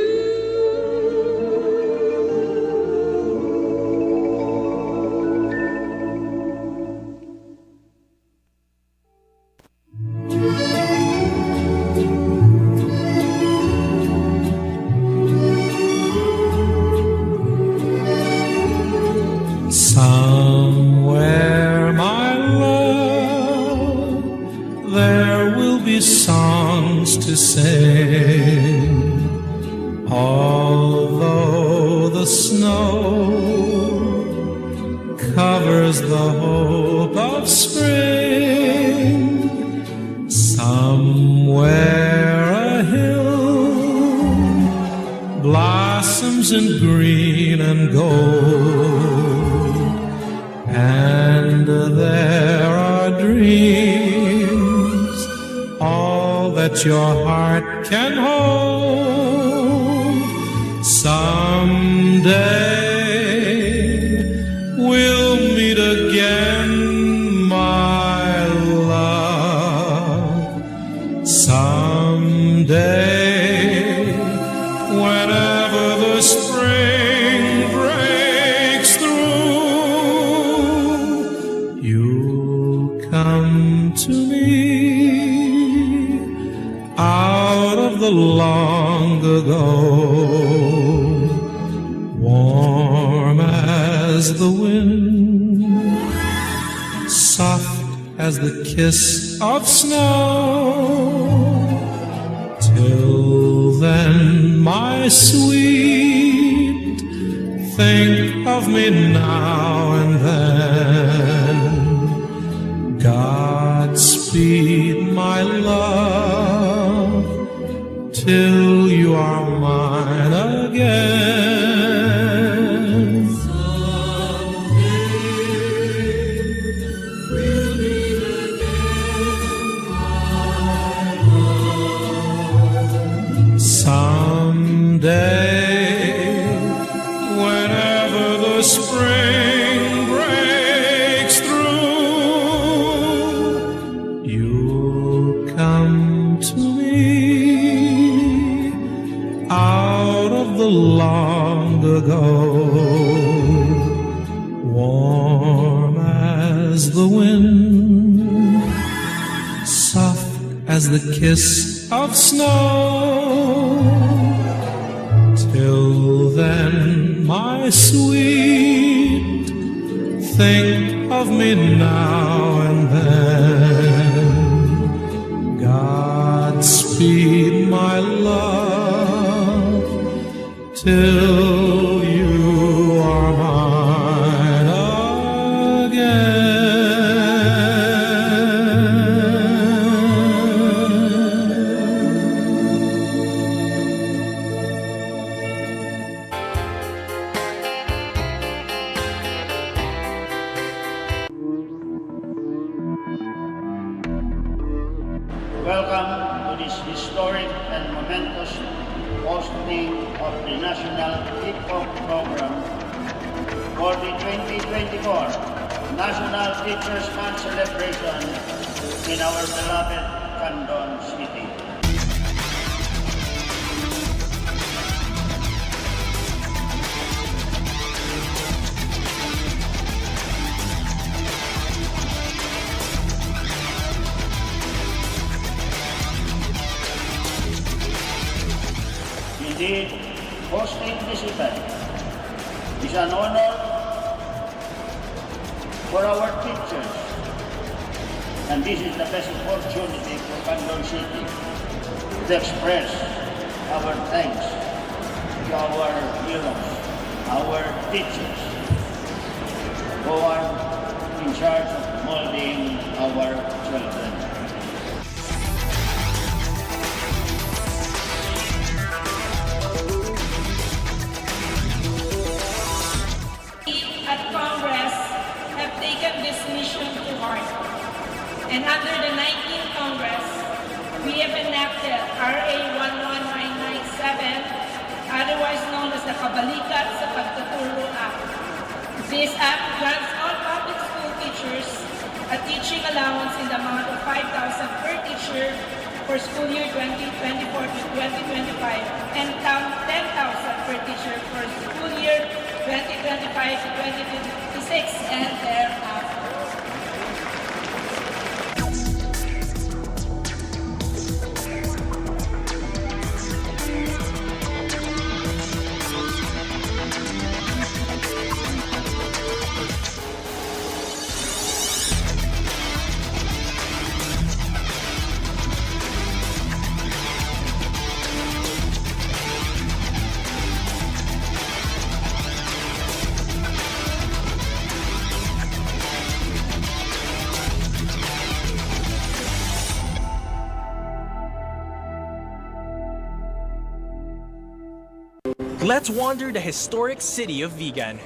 C: Somewhere, my love, there will be songs to sing. Although the snow covers the hope of spring, somewhere a hill blossoms in green and gold, and there are dreams, all that your heart can hold. Someday we'll meet again, my love. Someday, whenever the spring breaks through, you'll come to me out of the long ago, warm as the wind, soft as the kiss of snow. Till then, my sweet, think of me now and then. Godspeed, my love, till you are mine again. Someday, whenever the spring breaks through, you'll come to me out of the long ago, warm as the wind, soft as the kiss of snow. Till then, my sweet, think of me now and then. Godspeed, my love, till you are mine again.
I: welcome to this historic and momentous hosting of the National Hip-Hop Program for the 2024 National Teachers' Month celebration in our beloved Candon City. Indeed, hosting this event is an honor for our teachers, and this is the best opportunity for Candon City to express our thanks to our heroes, our teachers, who are in charge of molding our children.
P: At Congress have taken this mission to heart. And under the 19th Congress, we have enacted RA 11997, otherwise known as the Kabalikat sa Pagtuturo Act. This act grants all public school teachers a teaching allowance in the amount of 5,000 per teacher for school year 2024 to 2025 and 10,000 per teacher for school year 2025 to 2026 and thereafter.
Q: Let's wander the historic city of Vigan.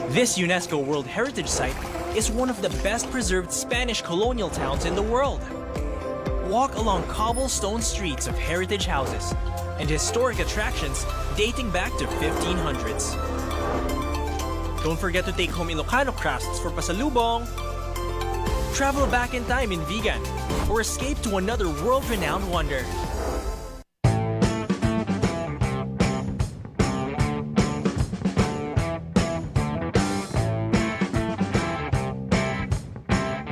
Q: This UNESCO World Heritage Site is one of the best preserved Spanish colonial towns in the world. Walk along cobblestone streets of heritage houses and historic attractions dating back to 1500s. Don't forget to take home Ilocano crafts for pasalubong. Travel back in time in Vigan or escape to another world-renowned wonder.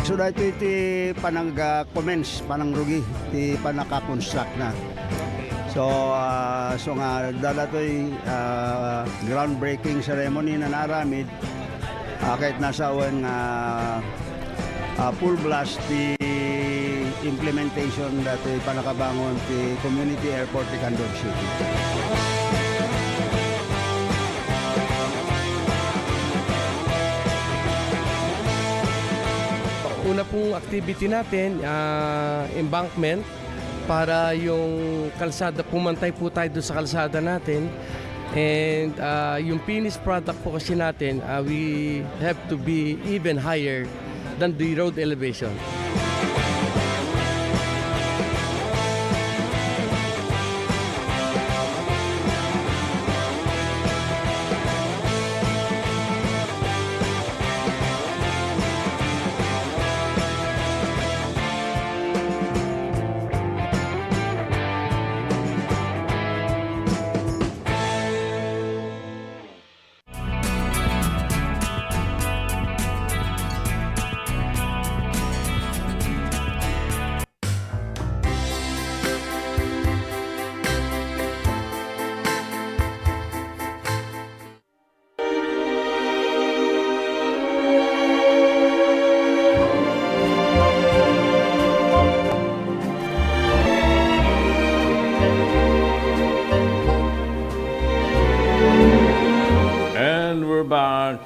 G: So dito iti panag-commence, panang-rugi, iti panaka-construct na. So nga dalatoy groundbreaking ceremony na naramid kahit nasa awan full blast the implementation dati panakabangon ti community airport ti Candon City.
S: Una pong activity natin, embankment, para yung kalsada, pumantay po tayo doon sa kalsada natin. And yung finished product po kasi natin, we have to be even higher than the road elevation.
B: back.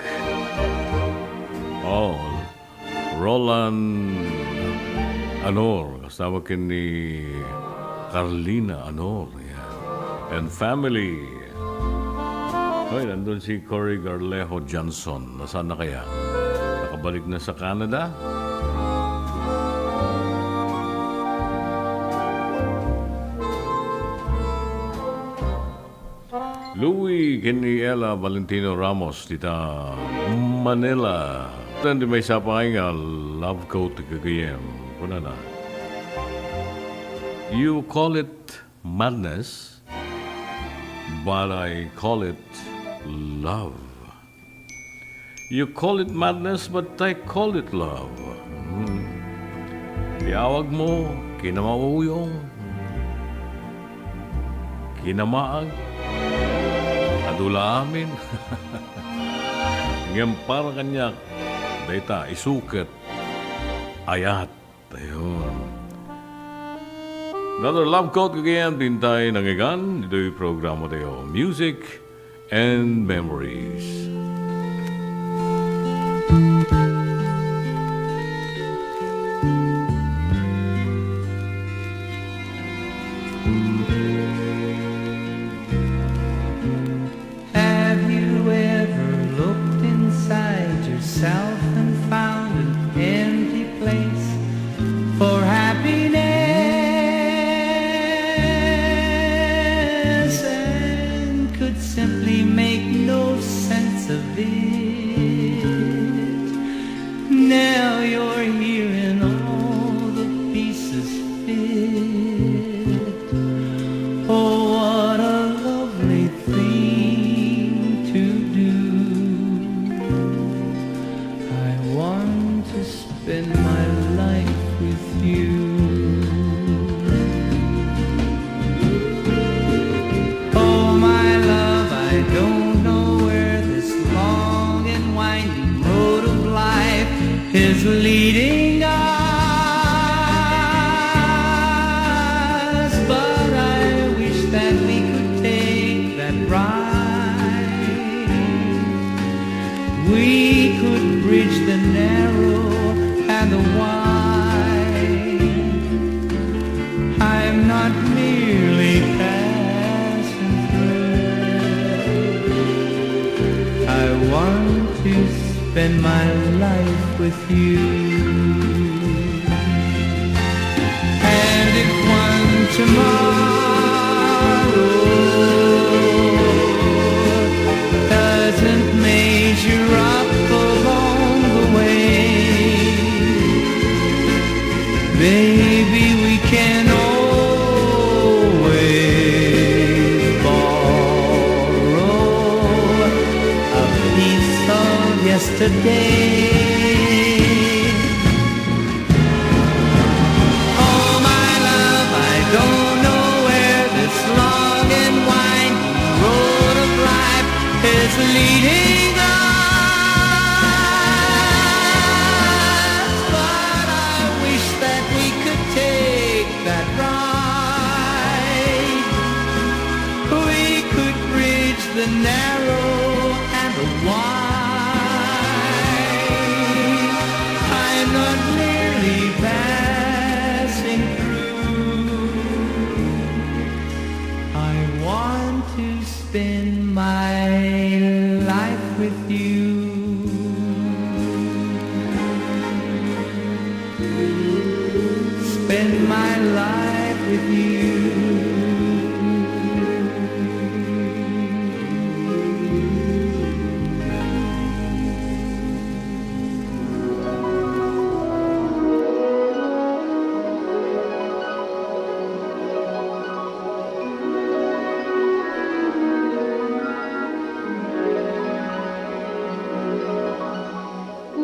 B: Oh, Roland Anor. Kasama kin ni Carlina Anor. Yan. And family. Hoy, nandun si Cory Garlejo Johnson. Nasaan na kaya? Nakabalik na sa Canada? Louie Keniela Valentino Ramos dita Manila. Dan di may sapay nga love coat kagayem. Kuna na. You call it madness, but I call it love. You call it madness, but I call it love. Tiyawag mo, kinamauyong, kinamaag, adula amin. Ngayon para kanyak, dayta, isukat, ayat. Ayun. Another love quote kagayam din tayo nangigan. Ito yung programa tayo, Music and Memories.
A: Have you ever looked inside yourself and found an empty place for happiness and could simply make no sense of it? Now you're here and all the pieces fit. Oh, what a lovely thing to do. I want to spend my life with you. Oh, my love, I don't know where this long and winding road of life is leading us, but I wish that we could take that ride. We could bridge the narrow and the wide. I'm not merely passing through. I want to spend my life with you. And if one tomorrow doesn't measure up along the way, baby, we can always borrow a piece of yesterday. Oh, my love, I don't know where this long and winding road of life is leading us, but I wish that we could take that ride. We could bridge the narrow and the wide. I'm not merely passing through. I want to spend my life with you. Spend my life with you.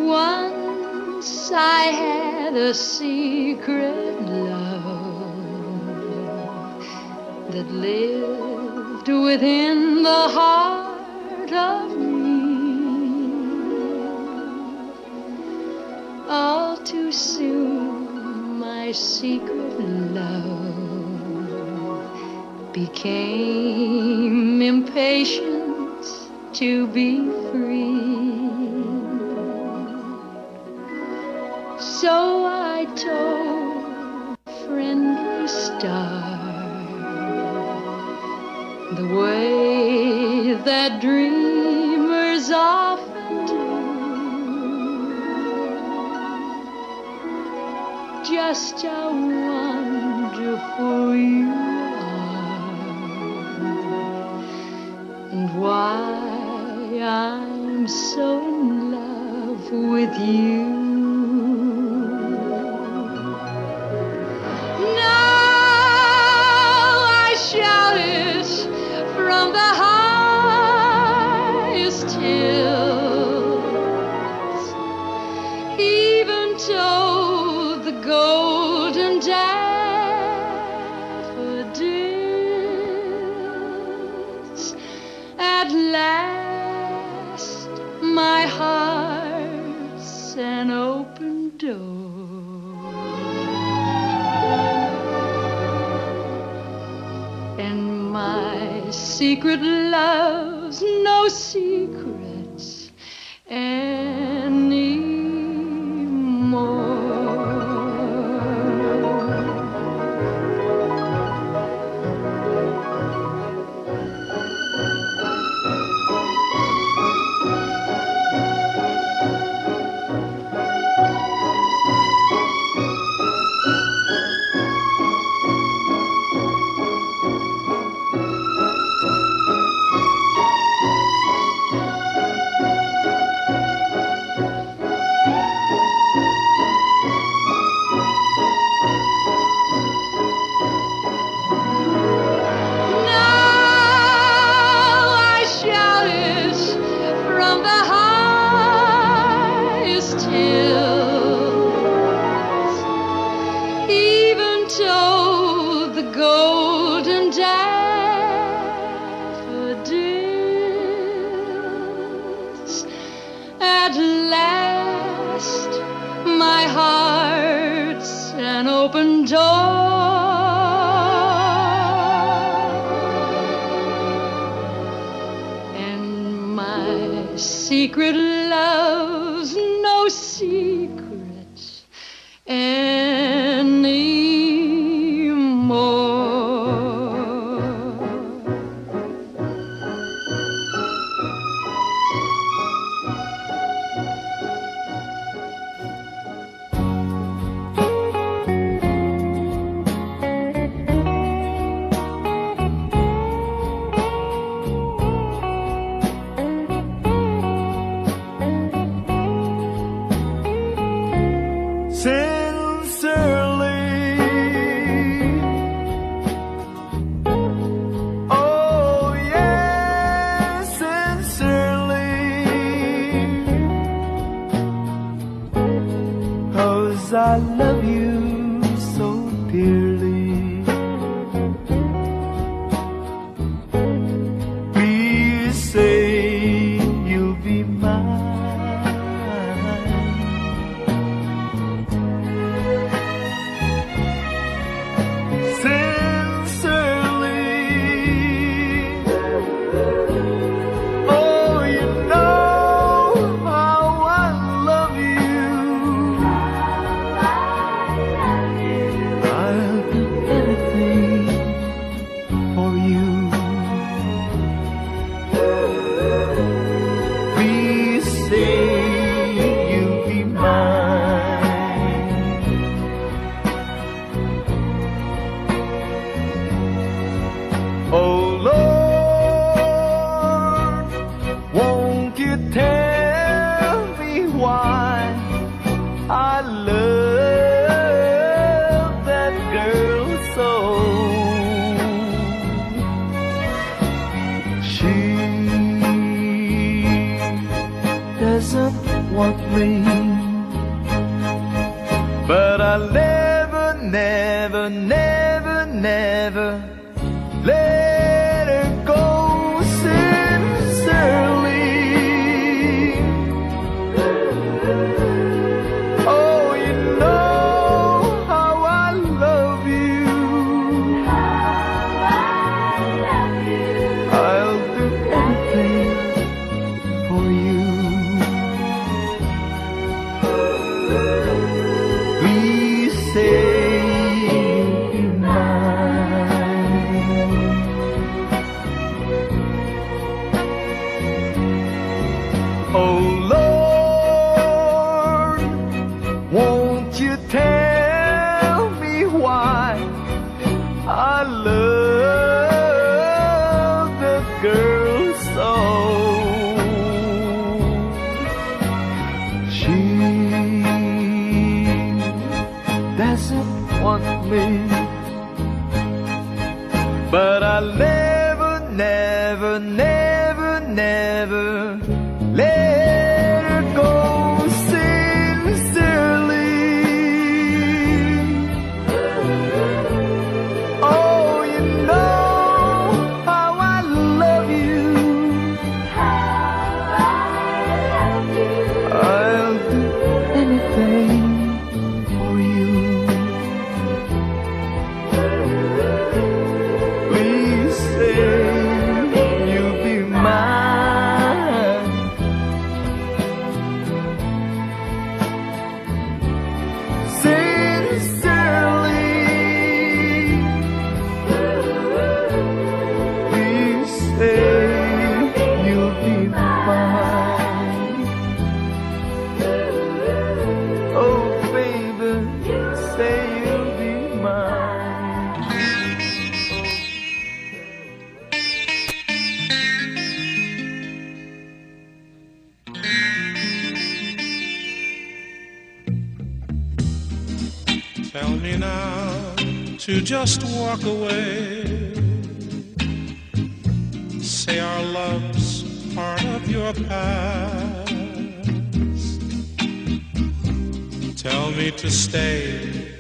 R: Once I had a secret love that lived within the heart of me. All too soon my secret love became impatient to be free. So I told a friendly star the way that dreamers often do. Just how wonderful you are why I'm so in love with you. Now I shout it from the highest hills, even though the golden daffodils. At last, my heart's an open door, and my secret love's no secrets anymore. At last, my heart's an open door, and my secret love's no secret anymore.
D: I love you so dearly. Please say you'll be mine. Sincerely, oh, you know how I love you. Oh Lord, won't you tell me why I love that girl so? She doesn't want me, but I'll never, never, never, never let her go. Sincerely, oh, you know how I love you. I'll do anything for you. Please say oh Lord, won't you tell me why I love the girl so? I'll never, never, never, never let her go sincerely. Oh, you know how I love you. I'll do anything for you. Please say you'll be mine. Sincerely, please say you'll be mine. Oh, baby, say you'll be mine.
C: Tell me now to just walk away. Say our love's part of your past. Tell me to stay,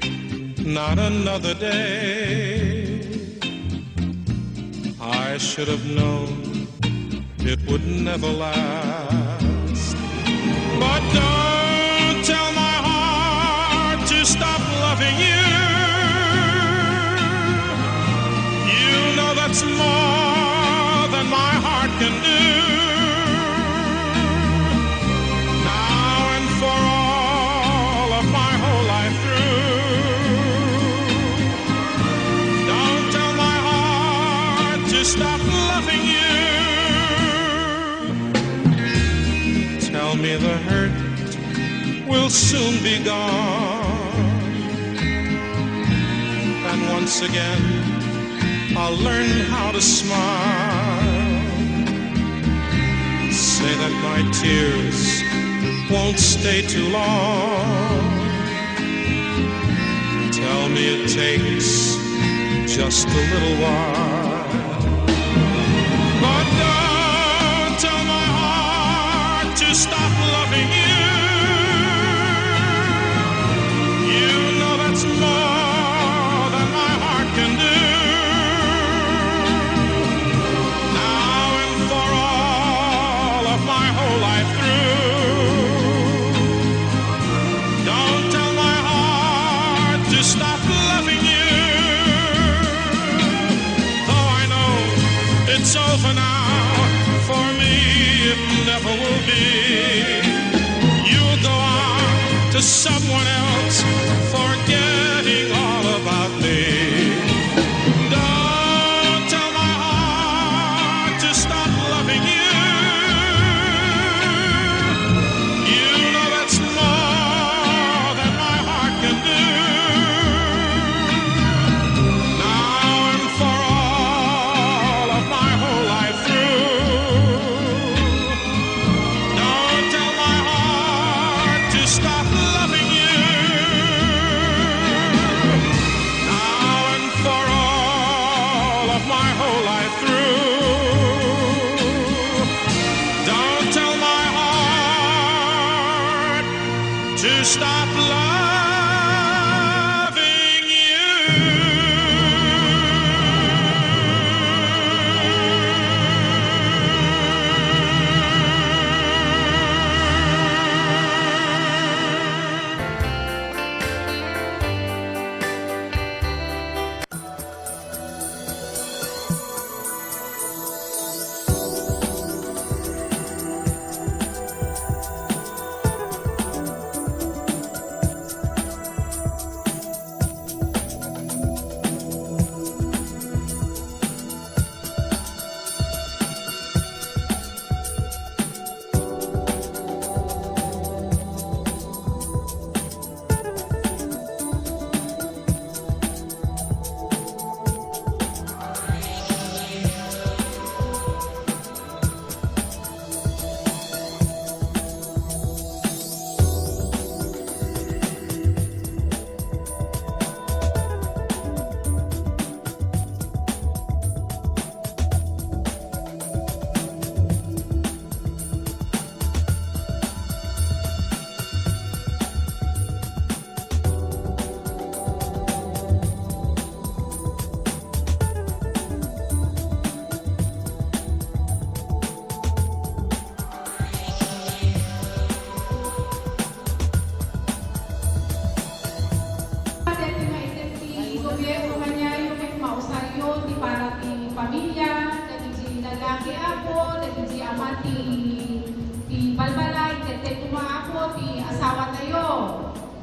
C: not another day. I should have known it would never last. But don't tell my heart to stop loving you. You know that's more than my heart can do. Now and for all of my whole life through. Don't tell my heart to stop loving you. Tell me the hurt will soon be gone, and once again I'll learn how to smile. Say that my tears won't stay too long. Tell me it takes just a little while. But don't tell my heart to stop loving you. You know that's more than my heart can do. Now and for all of my whole life through. Don't tell my heart to stop loving you. Though I know it's over now, for me it never will be. You'll go on to someone else, forgetting all about me. Don't tell my heart to stop loving you. You know that's more than my heart can do. Now and for all of my whole life through. Don't tell my heart to stop loving you. Now and for all of my whole life through. Don't tell my heart to stop loving you.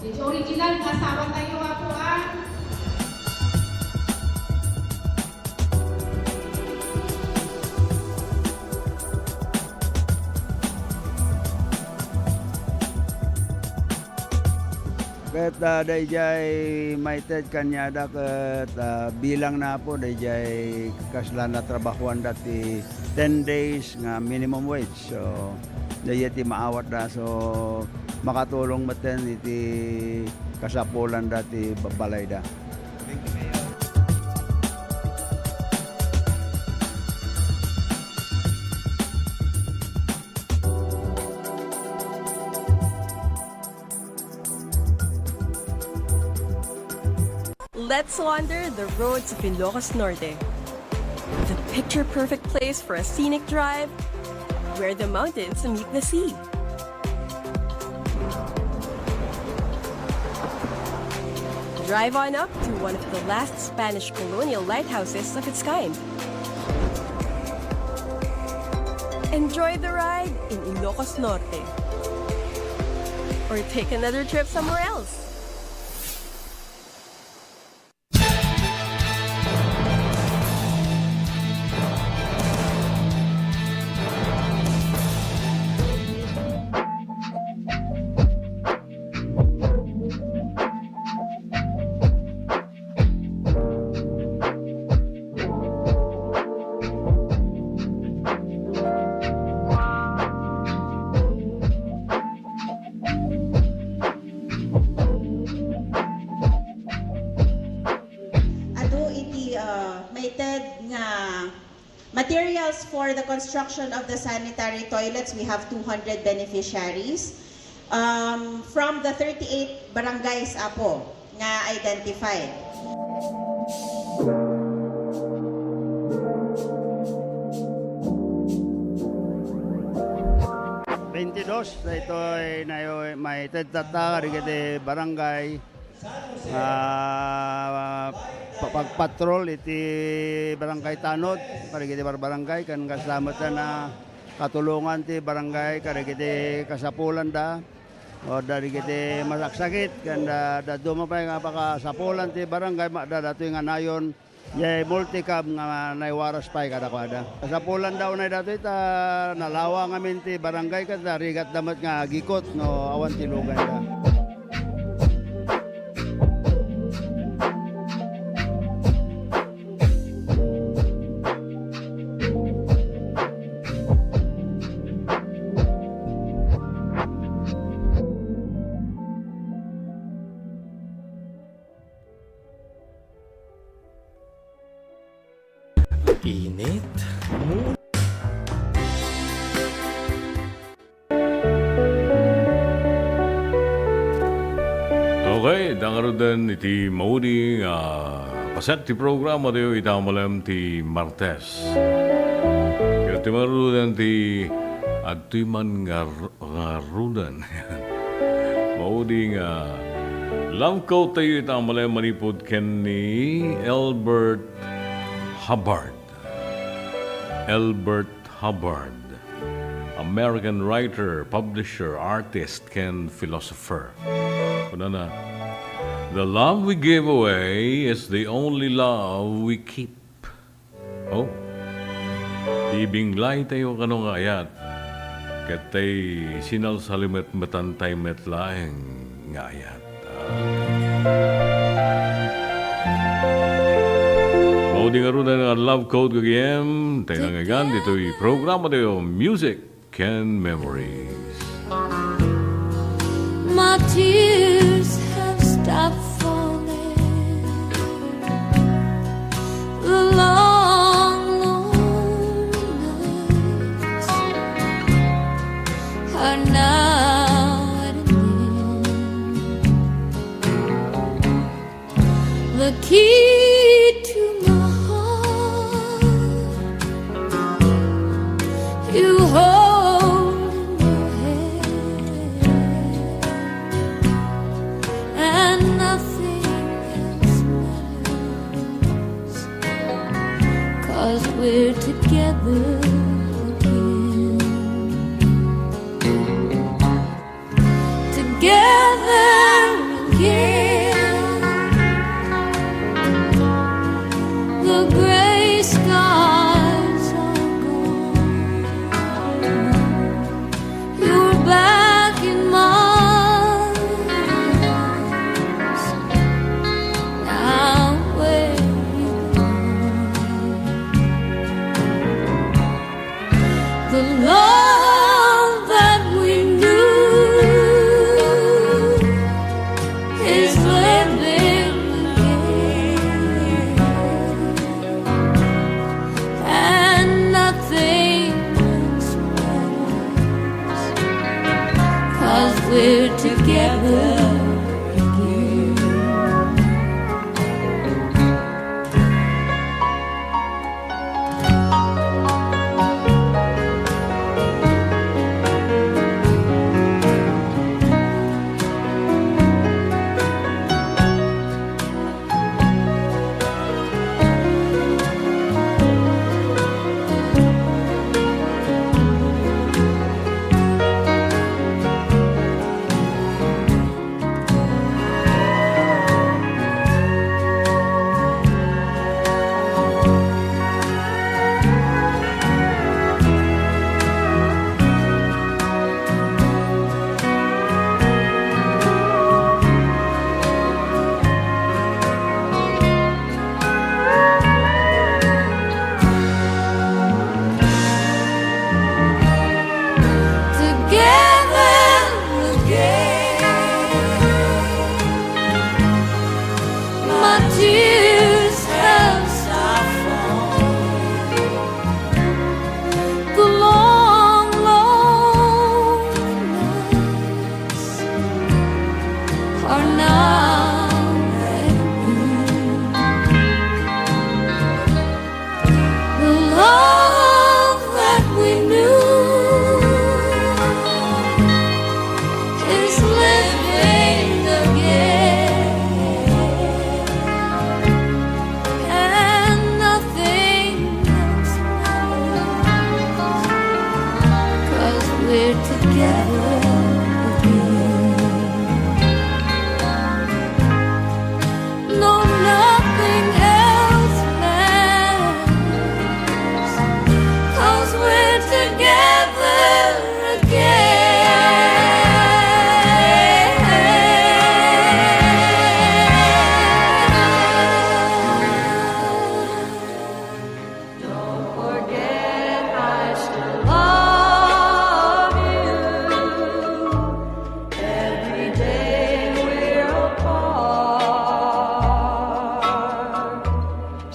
P: Original kasama tayo ako ang
G: Ket dayjay maited kanyada ket bilang na po dayjay kasla na trabahuan dati 10 days nga minimum wage. So dayjay maawat da so makatulong maten iti kasapulan dati balay da.
J: Let's wander the roads of Ilocos Norte. The picture-perfect place for a scenic drive where the mountains meet the sea. Drive on up to one of the last Spanish colonial lighthouses of its kind. Enjoy the ride in Ilocos Norte. Or take another trip somewhere else.
P: Materials for the construction of the sanitary toilets, we have 200 beneficiaries from the 38 barangays apo nga identified.
G: Na ito ay may tedtata karigate barangay pagpatrol iti barangay Tanod karigate barangay kan kasama na katulungan ti barangay karigate kasapulan da o darigate masaksakit kan da dumapay nga pakasapulan ti barangay datoy nga nayon yay multicab nga naiwaras pay kada. Kasapulan daw na datoy ta nalawa ngamin ti barangay kada rigat damat nga gikot no awan ti lugan da.
M: Init.
B: Okay, dangarudan iti maudi paset ti programa dayo itamalam ti Martes. Kaya ti marudan ti adtoy man ngarudan. Maudi love quote tayo itamalam manipod ken ni Albert Hubbard, American writer, publisher, artist, and philosopher. Kunana, the love we give away is the only love we keep. Oh, ibinglay tayo kanong ayat, katay sinal salimet matantay metlaeng nga ayat. Maudi nga rin ang love code kagayem. Tayo na ngayon, dito'y programa tayo, Music and Memories.
R: My tears have stopped falling. The long, long nights are now at an end. The key to my heart you hold in your hand, and nothing else matters, 'cause we're together again. Together we're together again.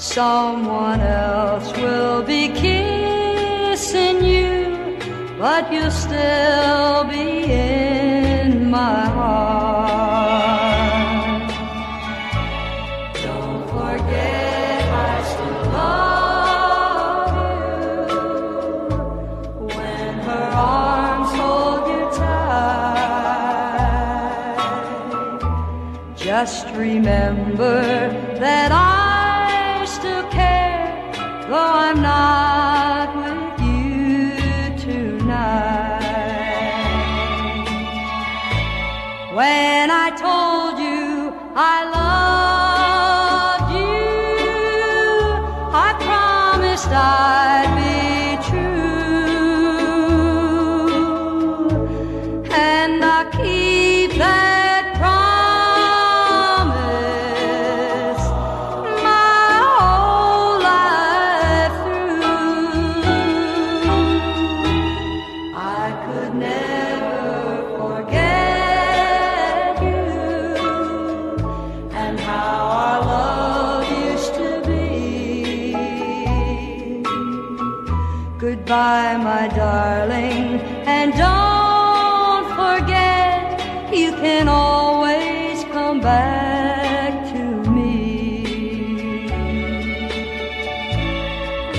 N: Someone else will be kissing you, but you'll still be in my heart. Don't forget I still love you. When her arms hold you tight, just remember that I still care, though I'm not with you tonight. When I told you I loved you, I promised I'd be true, and I keep that promise my whole life through. I could never forget you and how our love used to be. Goodbye, my darling, and don't forget you can always come back to me.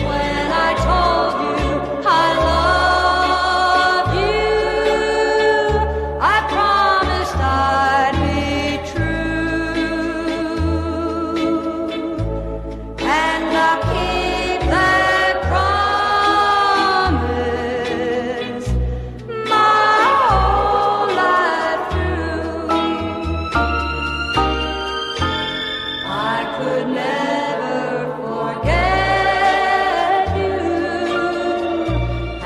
N: When I told you I loved you, I promised I'd be true, and I'll keep that promise my whole life through. I could never forget you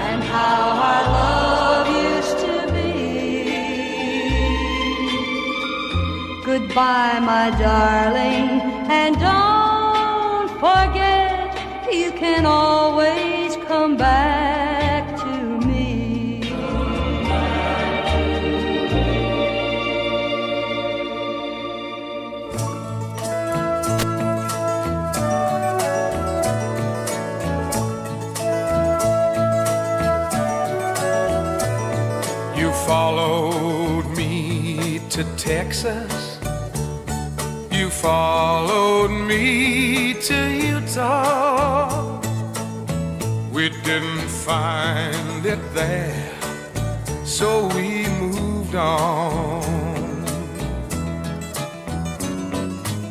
N: and how our love used to be. Goodbye, my darling, and don't forget you can always come back to me.
C: You followed me
T: to Texas. You followed me to Utah. We didn't find it there, so we moved on.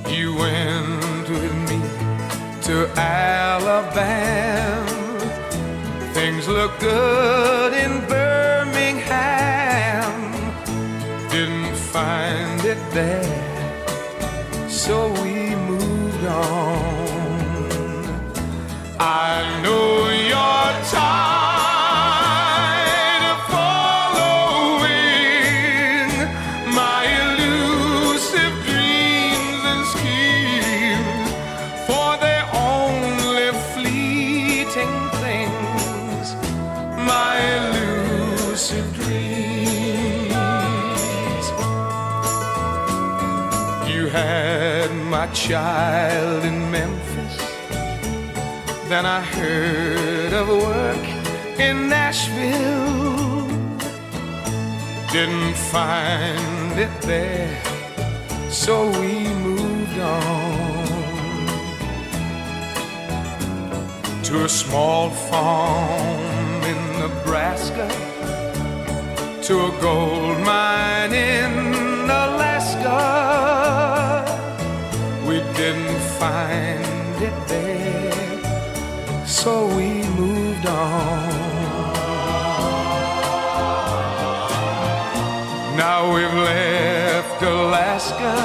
T: You went with me to Alabama. Things look good in Birmingham. Didn't find it there, so we moved on. I know you're tired of following my elusive dreams and schemes, for they're only fleeting things, my elusive dreams. You had my child in Memphis, then I heard of work in Nashville. Didn't find it there, so we moved on to a small farm in Nebraska, to a gold mine in Alaska. We didn't find it there, so we moved on. Now we've left Alaska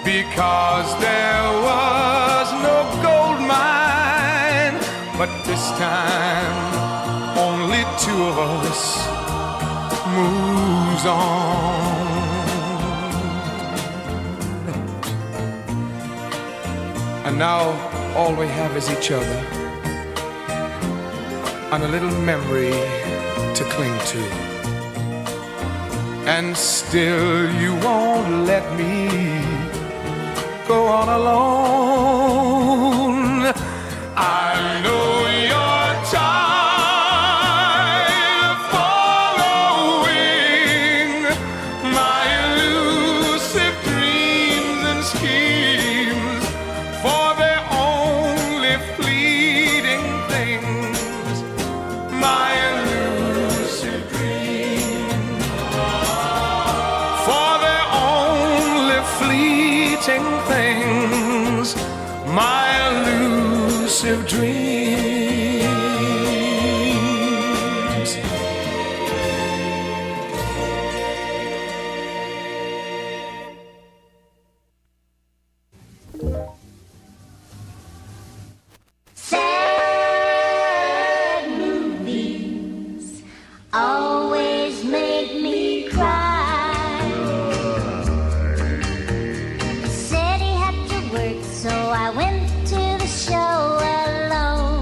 T: because there was no gold mine, but this time only two of us moves on. And now all we have is each other and a little memory to cling to. And still you won't let me go on alone. I know you're tired of following my elusive dreams and schemes, for they're only fleeting things, my elusive dreams, for they're only fleeting things, my elusive dreams.
U: Sad movies always make me cry. Said he had to work, so I went to the show alone.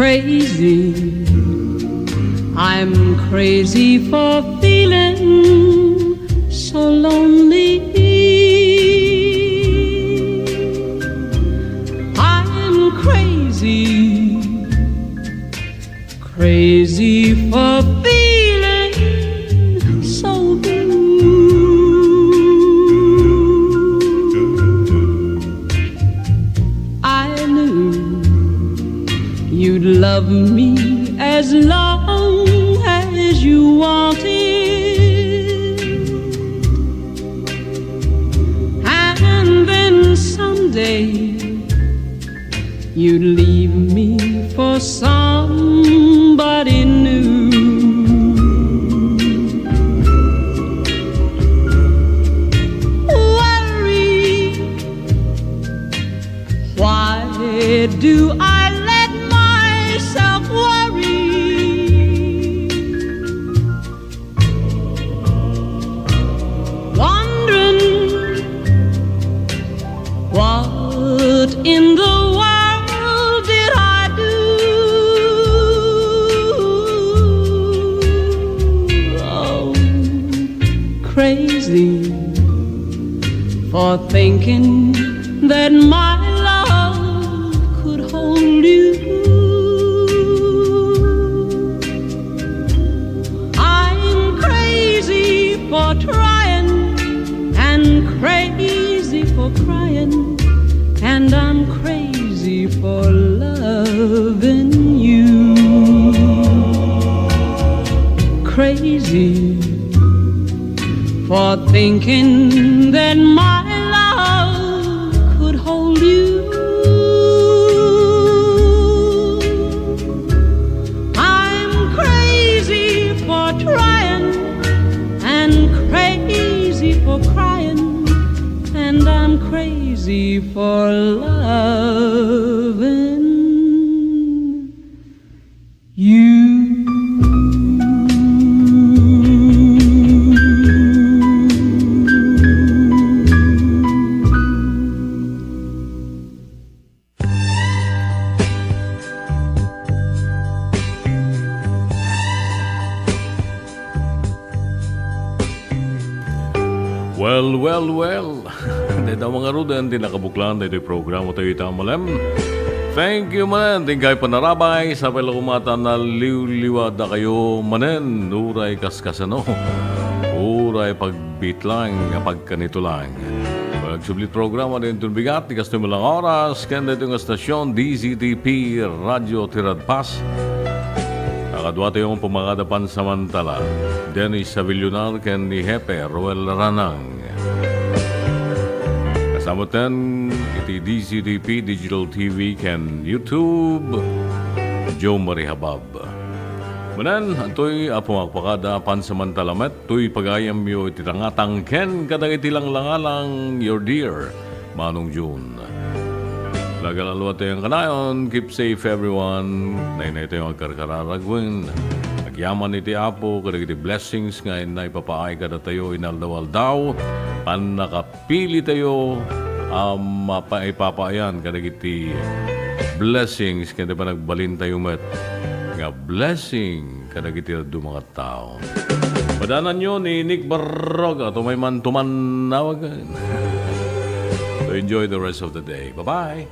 R: crazy. I'm crazy for feeling so lonely. I'm crazy, crazy for feeling so blue. I knew you'd love me as long as you wanted, and then someday you'd leave me for somebody new. Worry, why do I let myself worry? Wondering what in the world did I do? Oh, crazy for thinking that my love could hold you. I'm crazy for trying and crazy for crying, and I'm crazy for loving you. Crazy for thinking that my love could hold you. I'm crazy for trying and crazy for crying, and I'm crazy for loving you.
B: Well. Dito mga rudan, di nakabuklan, dito yung programa tayo itamalem. Thank you manen, tingkay panarabay, sa palakumata na liwliwada kayo manen, uray kaskasano, uray pagbitlang, pagkanito lang. Pagsublit programa din itong bigat, tigas ito malang oras, kanda itong stasyon, DZTP, Radio Tiradpas. Nakadwa tayo ang pumagadapan samantala. Dennis Savillunar, ken ni Hepe, Roel Ranang. Kasamutan, iti DZTP, Digital TV, ken YouTube, Joe Marihabab. Manan, antoy pumagpakada pansamantalamet, tuy pagayam yo itirangatang ken kadagiti lang langalang your dear, Manong June. Lagalalo tayong kanayon, keep safe everyone, nainay tayong agkarkararagwin. Agyaman iti Apo, kadagiti blessings nga na ipapaay kada tayo inaldawal daw, pan nakapili tayo, ipapaayan kadagiti blessings, kaya pa nagbalin tayo met, nga blessing kadagiti do mga tao. Padanan nyo ni Nick Barroga, tumay man tumanawag. So enjoy the rest of the day. Bye-bye.